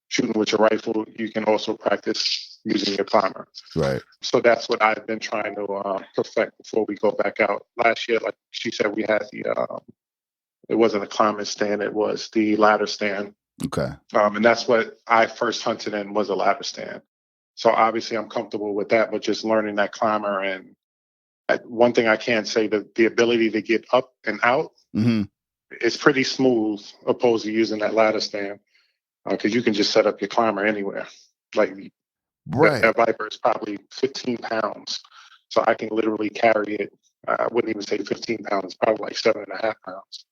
shooting with your rifle. You can also practice using your climber. Right. So that's what I've been trying to perfect before we go back out. Last year, like she said, we had it wasn't a climbing stand, it was the ladder stand. Okay. And that's what I first hunted in, was a ladder stand. So obviously I'm comfortable with that, but just learning that climber, and one thing I can say, that the ability to get up and out is pretty smooth opposed to using that ladder stand, because you can just set up your climber anywhere. Like that Viper is probably 15 pounds. So I can literally carry it. I wouldn't even say 15 pounds, probably like 7.5 pounds.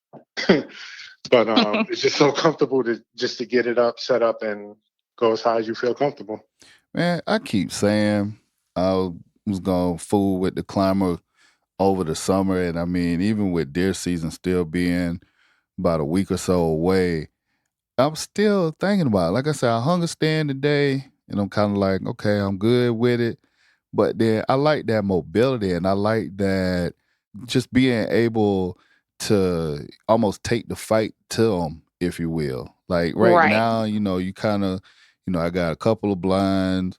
But it's just so comfortable to get it up, set up, and go as high as you feel comfortable. Man, I keep saying I was going to fool with the climber over the summer. And I mean, even with deer season still being about a week or so away, I'm still thinking about it. Like I said, I hung a stand today, and I'm kind of like, okay, I'm good with it. But then I like that mobility, and I like that just being able to almost take the fight to them, if you will. Like right Right. now, you kind of, I got a couple of blinds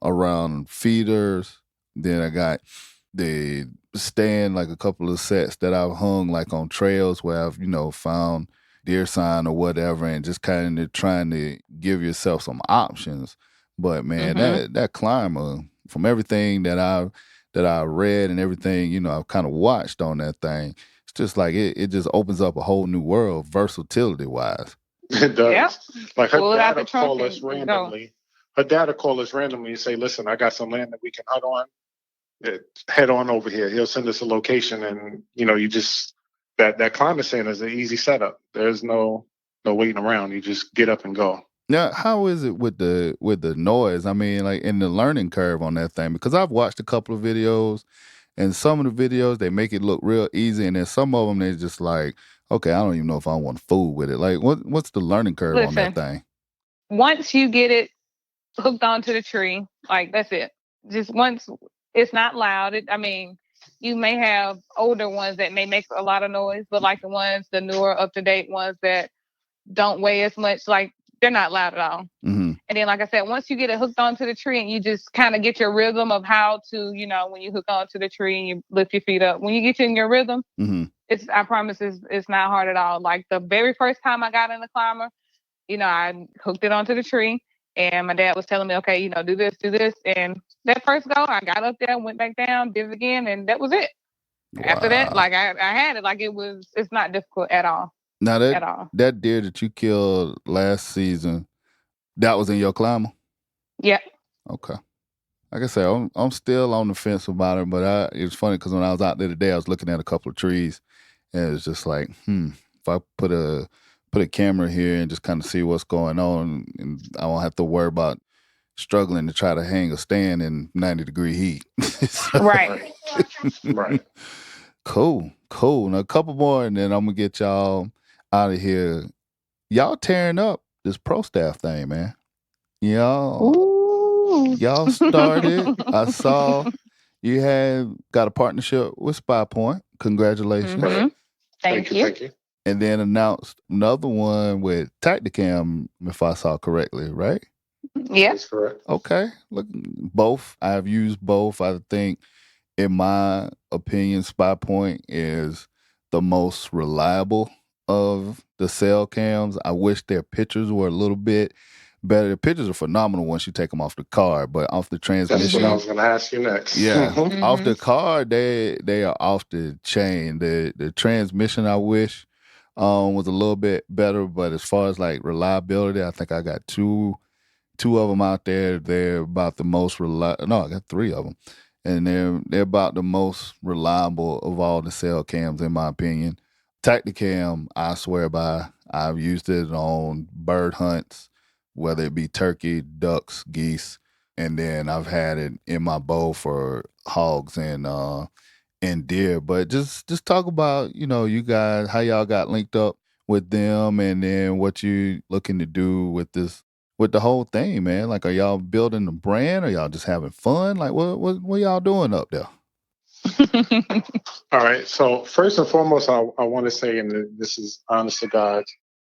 around feeders. Then I got the stand, like a couple of sets that I've hung like on trails where I've, found deer sign or whatever, and just kind of trying to give yourself some options. But man, that climber, from everything that I read and everything, I've kind of watched on that thing, it's just like it just opens up a whole new world versatility wise. It does. Yep. Like her Pull it out dad the will trunk call us and go. randomly. Her dad will call us randomly and say, "Listen, I got some land that we can hunt on. Head on over here." He'll send us a location, and you just that climate center is an easy setup. There's no waiting around. You just get up and go. Now, how is it with the noise? I mean, like in the learning curve on that thing, because I've watched a couple of videos, and some of the videos they make it look real easy, and then some of them they're just like, okay, I don't even know if I want to fool with it. Like, what's the learning curve on that Listen, thing? once you get it hooked onto the tree, like that's it. Just once it's not loud. I mean, you may have older ones that may make a lot of noise, but like the newer, up to date ones that don't weigh as much, like they're not loud at all. Mm-hmm. And then, like I said, once you get it hooked onto the tree and you just kind of get your rhythm of how to, when you hook onto the tree and you lift your feet up, when you get in your rhythm, Mm-hmm. I promise it's not hard at all. Like the very first time I got in the climber, I hooked it onto the tree and my dad was telling me, okay, do this. And that first go, I got up there, went back down, did it again, and that was it. Wow. After that, like I had it, like it's not difficult at all. Now At all. that deer that you killed last season, that was in your climber? Yeah. Okay. Like I said, I'm still on the fence about it, but it was funny because when I was out there today, I was looking at a couple of trees, and it was just like, if I put a camera here and just kind of see what's going on, and I won't have to worry about struggling to try to hang a stand in 90-degree heat. Right. Right. Cool. Now a couple more, and then I'm gonna get y'all out of here. Y'all tearing up this pro staff thing, man. Y'all started. I saw you had got a partnership with Spy Point. Congratulations. Mm-hmm. Thank you. Thank you. And then announced another one with Tacticam, if I saw correctly, right? Yeah. That's correct. Okay. Look, both. I've used both. I think, in my opinion, Spy Point is the most reliable of the cell cams. I wish their pictures were a little bit better. The pictures are phenomenal once you take them off the car, but off the transmission. That's what I was going to ask you next. Yeah, Mm-hmm. off the car, they are off the chain. The transmission, I wish, was a little bit better, but as far as like reliability, I think I got two of them out there. They're about the most reliable. No, I got three of them, and they're about the most reliable of all the cell cams, in my opinion. Tacticam, I swear by. I've used it on bird hunts, whether it be turkey, ducks, geese, and then I've had it in my bow for hogs and deer. But just talk about, you guys, how y'all got linked up with them, and then what you looking to do with the whole thing, man. Like, are y'all building a brand? Or y'all just having fun? Like, what y'all doing up there? All right. So first and foremost, I want to say, and this is honest to God,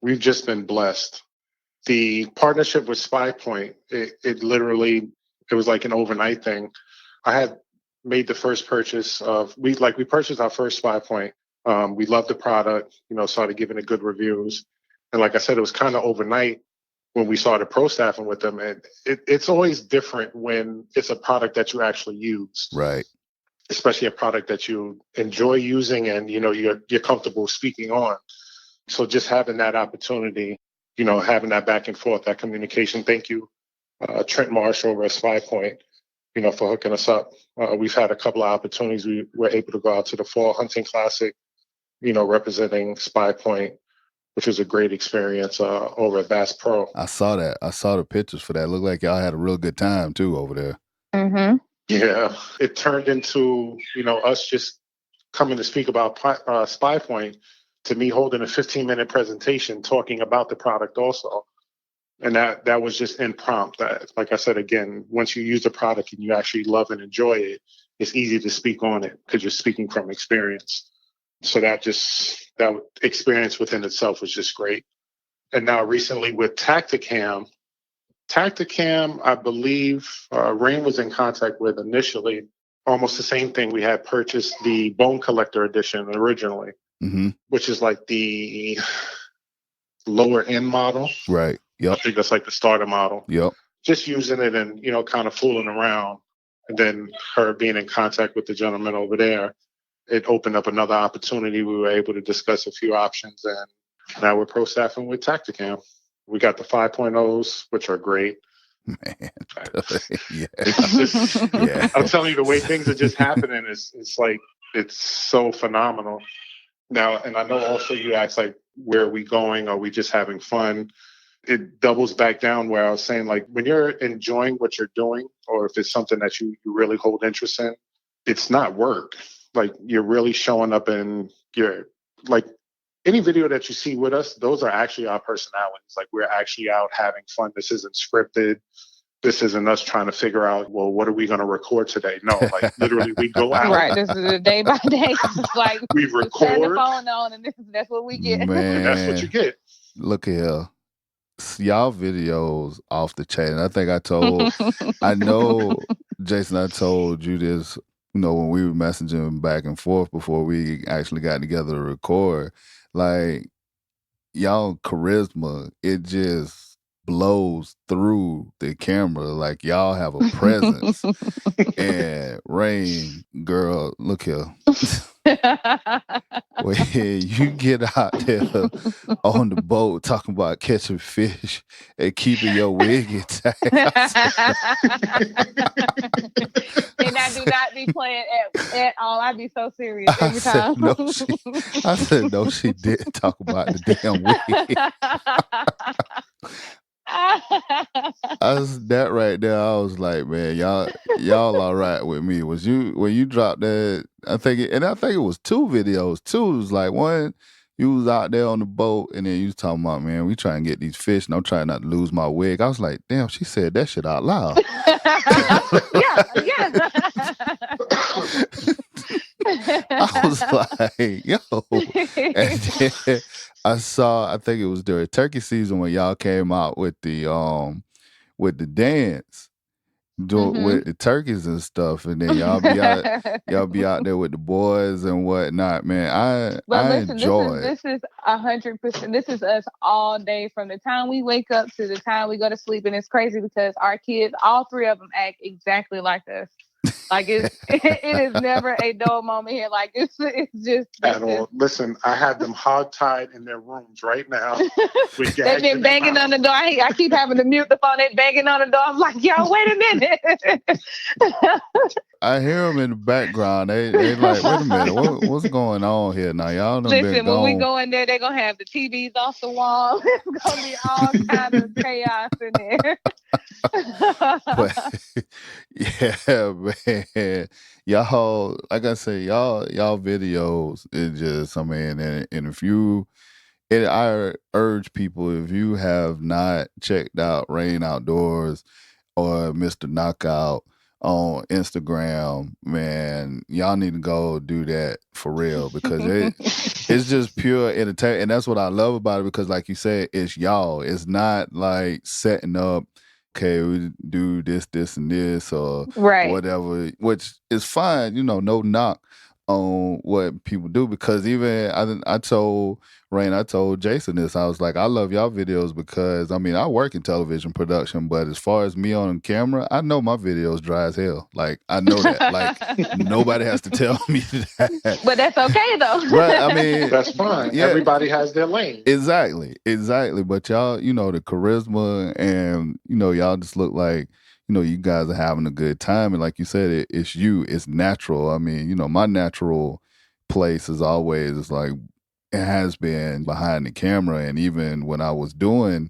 we've just been blessed. The partnership with Spy Point, it literally, it was like an overnight thing. I had made the first purchase we purchased our first Spy Point. We loved the product, started giving it good reviews. And like I said, it was kind of overnight when we started pro staffing with them. And it's always different when it's a product that you actually use. Right. Especially a product that you enjoy using and, you're comfortable speaking on. So just having that opportunity, having that back and forth, that communication. Thank you, Trent Marsh over at Spy Point, for hooking us up. We've had a couple of opportunities. We were able to go out to the Fall Hunting Classic, representing Spy Point, which was a great experience over at Bass Pro. I saw that. I saw the pictures for that. Looked like y'all had a real good time too over there. Mm-hmm. Yeah, it turned into, us just coming to speak about Spy Point, to me holding a 15-minute presentation talking about the product also. And that was just impromptu. Like I said, again, once you use the product and you actually love and enjoy it, it's easy to speak on it because you're speaking from experience. So that experience within itself was just great. And now recently with Tacticam, I believe Rain was in contact with initially almost the same thing. We had purchased the Bone Collector edition originally, which is like the lower end model. Right. Yep. I think that's like the starter model. Yep. Just using it and, kind of fooling around. And then her being in contact with the gentleman over there, it opened up another opportunity. We were able to discuss a few options, and now we're pro staffing with Tacticam. We got the 5.0s, which are great. Man. Yeah. I'm telling you, the way things are just happening it's like, it's so phenomenal. Now, and I know also you asked, like, where are we going? Are we just having fun? It doubles back down where I was saying, like, when you're enjoying what you're doing, or if it's something that you really hold interest in, it's not work. Like, you're really showing up and you're like, any video that you see with us, those are actually our personalities. Like, we're actually out having fun. This isn't scripted. This isn't us trying to figure out, well, what are we going to record today? No, like, literally we go out. Right. This is a day by day. It's like we record. Turn the phone on and that's what we get. Man, and that's what you get. Look here. Y'all videos off the chain. I think I know, Jason, I told you this, when we were messaging back and forth before we actually got together to record. Like, y'all charisma, it just blows through the camera. Like, y'all have a presence. And Rain, girl, look here. When you get out there on the boat talking about catching fish and keeping your wig intact. And I do not be playing at all. I be so serious every time. I said, no, she didn't talk about the damn wig. That right there, I was like, man, y'all all right with me. Was you when you dropped that? I think it was two videos too. It was like one, you was out there on the boat, and then you was talking about, man, we try and get these fish, and I'm trying not to lose my wig. I was like, damn, she said that shit out loud. Yeah. I was like, yo. And then I think it was during turkey season when y'all came out with the dance with the turkeys and stuff, and then y'all be out there with the boys and whatnot. Man, I enjoy it. This is 100%. This is us all day from the time we wake up to the time we go to sleep, and it's crazy because our kids, all three of them, act exactly like us. Like, it is never a dull moment here. Like, it's just at all. Listen, I have them hog-tied in their rooms right now. They've been banging on the door. I keep having to mute the phone. They're banging on the door. I'm like, yo, wait a minute. I hear them in the background. They like, wait a minute, what's going on here now? Y'all done Listen, been when gone. we go in there, they're gonna have the TVs off the wall. It's gonna be all kind of chaos in there. But, yeah, man, y'all, like I say, y'all videos, it just, I mean, and I urge people, if you have not checked out Rain Outdoors or Mr. Knockout on Instagram, man, y'all need to go do that for real, because it's just pure entertainment. And that's what I love about it, because like you said, it's y'all. It's not like setting up, okay, we do this, and this, or whatever, which is fine, no knock on what people do, because even I told Rain, I told Jason this, I was like, I love y'all videos because, I mean, I work in television production, but as far as me on camera, I know my videos dry as hell. Like, I know that. Like, nobody has to tell me that. But that's okay, though. Right, I mean, that's fine. Yeah. Everybody has their lane. Exactly. But y'all, the charisma, and, y'all just look like, you guys are having a good time. And like you said, it's you. It's natural. I mean, my natural place is always, it's like, it has been behind the camera. And even when I was doing,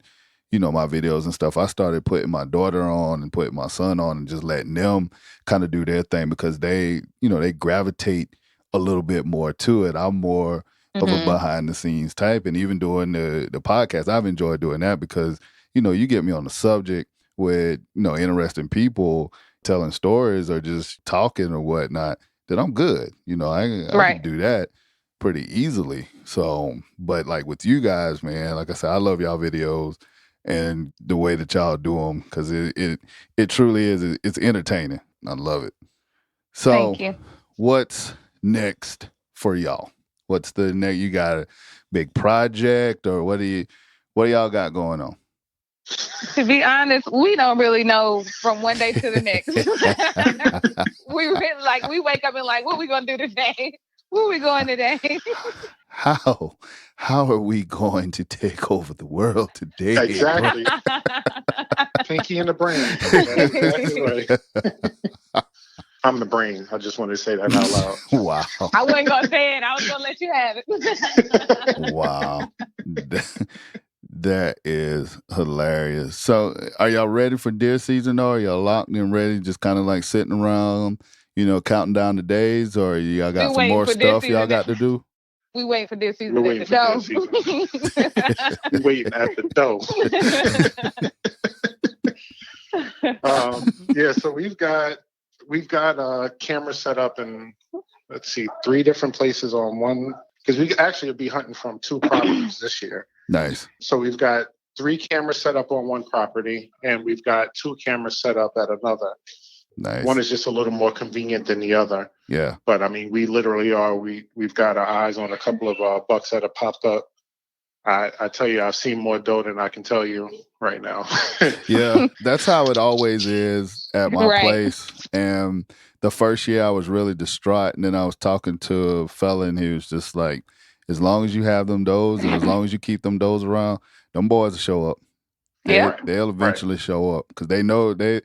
my videos and stuff, I started putting my daughter on and putting my son on and just letting them kind of do their thing, because they, they gravitate a little bit more to it. I'm more of a behind the scenes type. And even doing the podcast, I've enjoyed doing that because, you get me on the subject with, interesting people telling stories or just talking or whatnot, then I'm good. I can do that pretty easily. So, but like with you guys, man, like I said, I love y'all videos and the way that y'all do them because it truly is. It's entertaining. I love it. So, Thank you. what's next for y'all? What's the next? You got a big project or what do y'all got going on? To be honest, we don't really know from one day to the next. We wake up and like, what we gonna do today? Where we going today? How are we going to take over the world today? Exactly. Pinky and the brain. That's exactly right. I'm the brain. I just wanted to say that out loud. Wow. I wasn't gonna say it. I was gonna let you have it. Wow. That is hilarious. So are y'all ready for deer season or are y'all locked and ready, just kind of like sitting around, counting down the days, or y'all got some more stuff y'all got to do? We wait for this season. We're waiting for deer season. We're waiting at the door. So we've got a camera set up in, let's see, 3 different places on one, because we actually will be hunting from 2 properties this year. Nice. So we've got 3 cameras set up on one property, and we've got 2 cameras set up at another. Nice. One is just a little more convenient than the other. Yeah. But I mean, we literally are. We've got our eyes on a couple of bucks that have popped up. I tell you, I've seen more doe than I can tell you right now. Yeah, that's how it always is at my place. And the first year I was really distraught. And then I was talking to a fella and he was just like, as long as you have them does and as long as you keep them does around, them boys will show up. They'll eventually show up because they know they're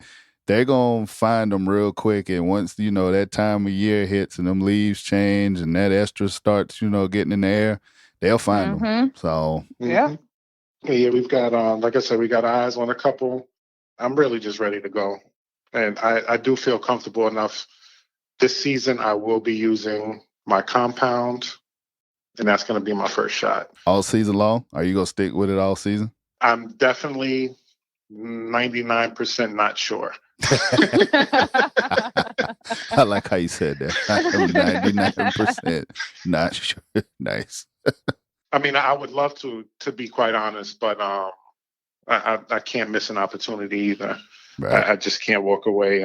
going to find them real quick. And once, that time of year hits and them leaves change and that estrus starts, getting in the air, they'll find them. So, yeah. Yeah, we've got, like I said, we got eyes on a couple. I'm really just ready to go. And I do feel comfortable enough. This season, I will be using my compound, and that's going to be my first shot. All season long? Are you going to stick with it all season? I'm definitely 99% not sure. I like how you said that. I'm 99% not sure. Nice. I mean, I would love to be quite honest, but I can't miss an opportunity either. Right. I just can't walk away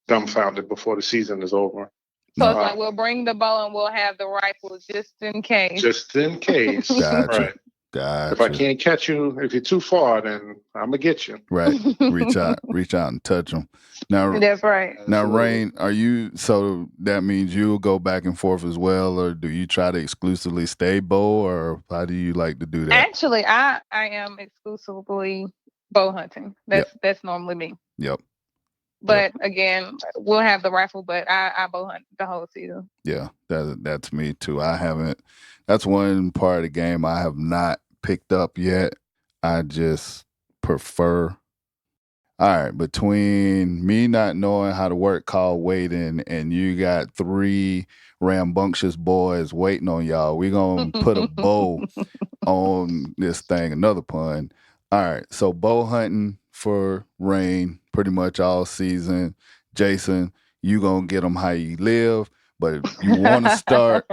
dumbfounded before the season is over. So it's like we'll bring the bow and we'll have the rifle just in case. Just in case. Gotcha. Right. Gotcha. If I can't catch you, if you're too far, then I'm gonna get you. Right. Reach out and touch them. Now, that's right. Now, Rain, so that means you'll go back and forth as well, or do you try to exclusively stay bow, or how do you like to do that? Actually, I am exclusively bow hunting. That's normally me. Yep. But again, we'll have the rifle, but I bow hunt the whole season. Yeah, that's me too. That's one part of the game I have not picked up yet. I just prefer. All right, between me not knowing how to work call waiting and you got 3 rambunctious boys waiting on y'all, we're going to put a bow on this thing. Another pun. All right, so bow hunting for Rain pretty much all season. Jason, you going to get them how you live, but you want to start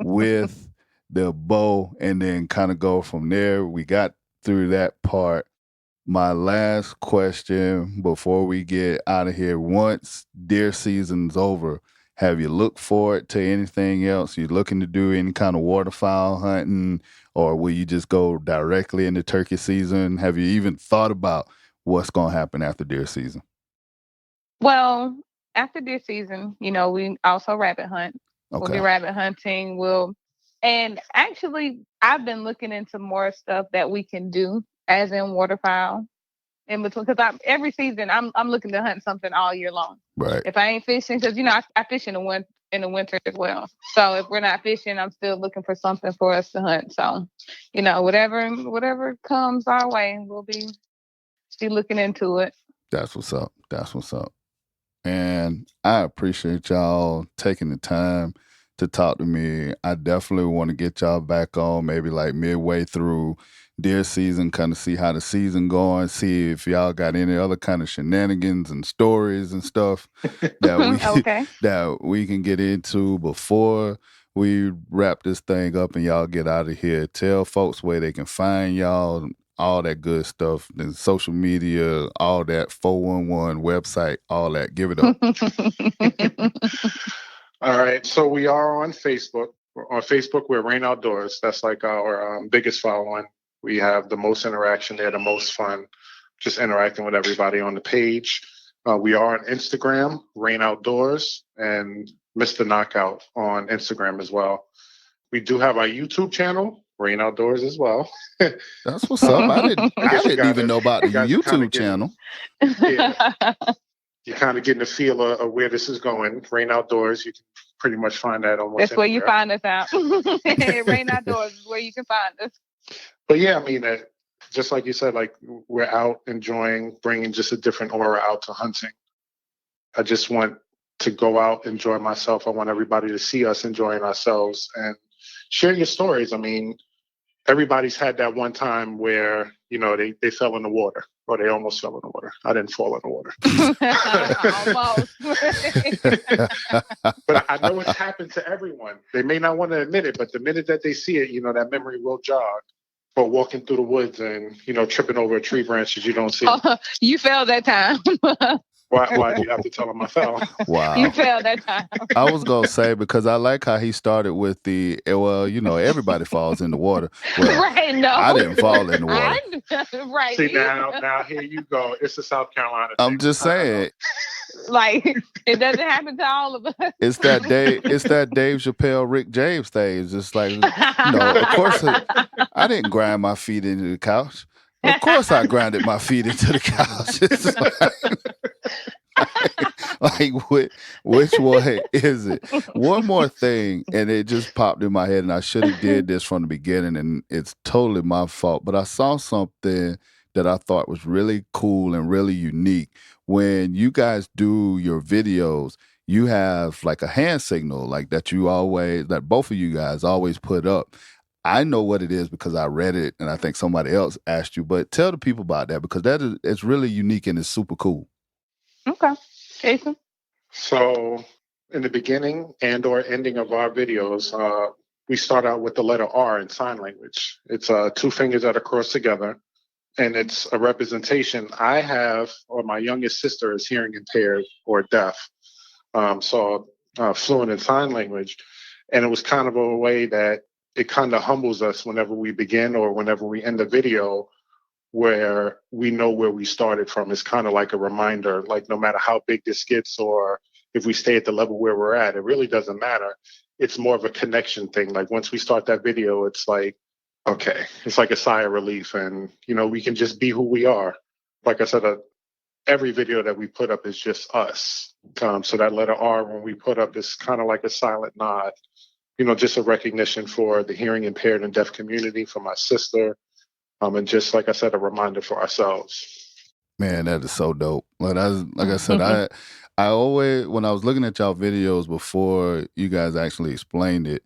with the bow and then kind of go from there. We got through that part. My last question before we get out of here, once deer season's over, have you looked forward to anything else? You looking to do any kind of waterfowl hunting, or will you just go directly into turkey season? Have you even thought about what's going to happen after deer season? Well, after deer season, we also rabbit hunt. Okay. We'll be rabbit hunting. And actually, I've been looking into more stuff that we can do as in waterfowl in between, because every season I'm looking to hunt something all year long. Right. If I ain't fishing, because I fish in the winter as well. So if we're not fishing, I'm still looking for something for us to hunt. So, whatever comes our way, we'll be looking into it. That's what's up. And I appreciate y'all taking the time to talk to me. I definitely want to get y'all back on maybe like midway through deer season, kind of see how the season going, see if y'all got any other kind of shenanigans and stories and stuff that Okay. that we can get into before we wrap this thing up and y'all get out of here. Tell folks where they can find y'all, all that good stuff, the social media, all that 411 website, all that. Give it up. All right. So we are on Facebook. On Facebook, we're Rain Outdoors. That's like our biggest following. We have the most interaction there, the most fun, just interacting with everybody on the page. We are on Instagram, Rain Outdoors, and Mr. Knockout on Instagram as well. We do have our YouTube channel, Rain Outdoors as well. That's what's up. I didn't even know about the YouTube channel. Yeah. You're kind of getting a feel of where this is going. Rain Outdoors, you can pretty much find that almost That's where anywhere. you find us out. Rain Outdoors is where you can find us. But yeah, I mean, just like you said, like we're out enjoying, bringing just a different aura out to hunting. I just want to go out, enjoy myself. I want everybody to see us enjoying ourselves and share your stories. I mean, everybody's had that one time where, you know, they fell in the water or they almost fell in the water. I didn't fall in the water. Almost. But I know it's happened to everyone. They may not want to admit it, but the minute that they see it, you know, that memory will jog. Or walking through the woods and, you know, tripping over a tree branch that you don't see. You fell that time. Why do you have to tell him I fell? Wow. You fell that time. I was going to say, because I like how he started with well, you know, everybody falls in the water. Well, right, no. I didn't fall in the water. Right. See, now here you go. It's the South Carolina thing. I'm just saying. Like, it doesn't happen to all of us. It's that Dave Chappelle, Rick James thing. It's just like, of course, I didn't grind my feet into the couch. Of course I grinded my feet into the couch. It's which one is it? One more thing, and it just popped in my head, and I should have did this from the beginning, and it's totally my fault, but I saw something that I thought was really cool and really unique. When you guys do your videos, you have like a hand signal like that both of you guys always put up. I know what it is because I read it and I think somebody else asked you, but tell the people about that because it's really unique and it's super cool. Okay. Jason? So in the beginning and or ending of our videos, we start out with the letter R in sign language. It's two fingers that are crossed together. And it's a representation. I have, or my youngest sister is hearing impaired or deaf. So fluent in sign language. And it was kind of a way that it kind of humbles us whenever we begin or whenever we end the video where we know where we started from. It's kind of like a reminder, like no matter how big this gets or if we stay at the level where we're at, it really doesn't matter. It's more of a connection thing. Like once we start that video, it's like, okay, it's like a sigh of relief and, you know, we can just be who we are. Like I said, every video that we put up is just us. So that letter R, when we put up, is kind of like a silent nod, you know, just a recognition for the hearing impaired and deaf community, for my sister, and just, like I said, a reminder for ourselves. Man, that is so dope. Like I said, I always, when I was looking at y'all videos before you guys actually explained it,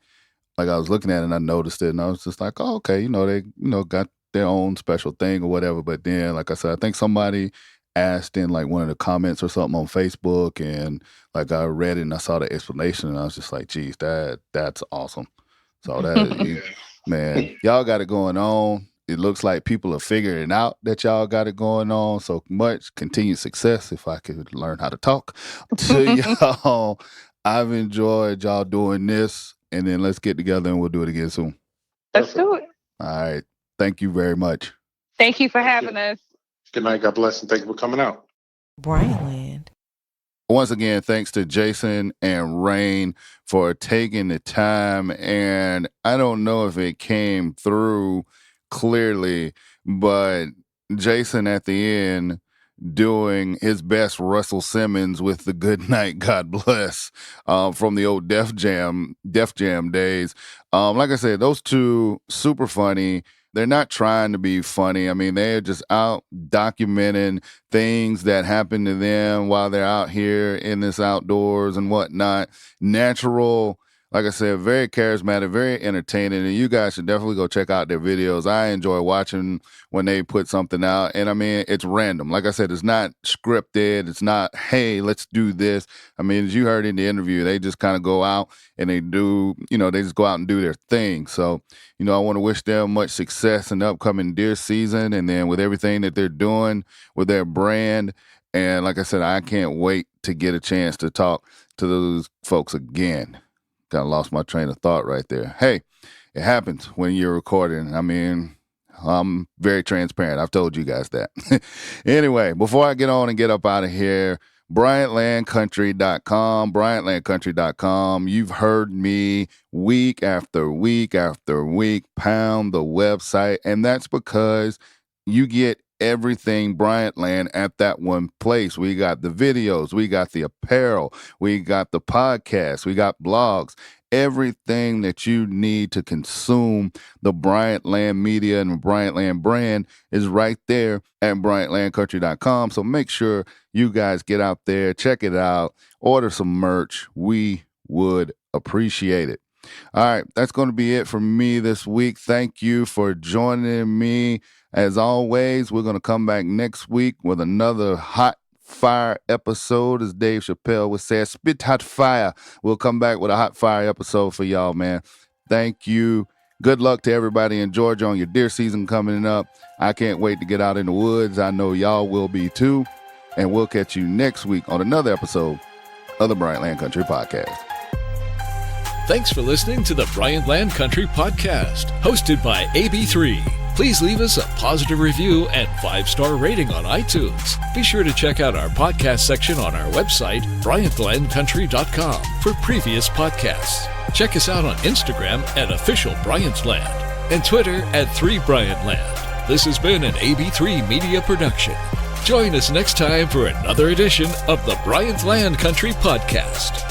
like I was looking at it and I noticed it and I was just like, oh, okay, you know, they, you know, got their own special thing or whatever. But then, like I said, I think somebody asked in like one of the comments or something on Facebook and like I read it and I saw the explanation and I was just like, geez, that's awesome. So man, y'all got it going on. It looks like people are figuring out that y'all got it going on. So much continued success, if I could learn how to talk to y'all. I've enjoyed y'all doing this. And then let's get together and we'll do it again soon. Let's do it. All right. Thank you very much. Thank you for having us. Good night. God bless. And thank you for coming out. Bryantland. Once again, thanks to Jason and Rain for taking the time. And I don't know if it came through clearly, but Jason at the end doing his best Russell Simmons with the Good Night, God Bless, from the old Def Jam days. Like I said, those two, super funny. They're not trying to be funny. I mean, they're just out documenting things that happen to them while they're out here in this outdoors and whatnot. Natural, like I said, very charismatic, very entertaining, and you guys should definitely go check out their videos. I enjoy watching when they put something out, and I mean, it's random. Like I said, it's not scripted. It's not, hey, let's do this. I mean, as you heard in the interview, they just kind of go out and they do, they just go out and do their thing. So, I want to wish them much success in the upcoming deer season, and then with everything that they're doing with their brand. And like I said, I can't wait to get a chance to talk to those folks again. Kind of lost my train of thought right there. Hey, it happens when you're recording. I mean, I'm very transparent. I've told you guys that. Anyway, before I get on and get up out of here, BryantLandCountry.com, BryantLandCountry.com. You've heard me week after week after week pound the website, and that's because you get everything Bryant Land at that one place. We got the videos, we got the apparel, we got the podcasts, we got blogs, everything that you need to consume the Bryant Land media and the Bryant Land brand is right there at BryantLandCountry.com. So make sure you guys get out there, check it out, order some merch. We would appreciate it. All right, that's going to be it for me this week. Thank you for joining me. As always, we're going to come back next week with another hot fire episode. As Dave Chappelle would say, spit hot fire. We'll come back with a hot fire episode for y'all, man. Thank you. Good luck to everybody in Georgia on your deer season coming up. I can't wait to get out in the woods. I know y'all will be too. And we'll catch you next week on another episode of the Bryant Land Country Podcast. Thanks for listening to the Bryant Land Country Podcast, hosted by AB3. Please leave us a positive review and 5-star rating on iTunes. Be sure to check out our podcast section on our website, BryantLandCountry.com, for previous podcasts. Check us out on Instagram at Official Bryantland and Twitter at 3BryantLand. This has been an AB3 Media production. Join us next time for another edition of the Bryant Land Country Podcast.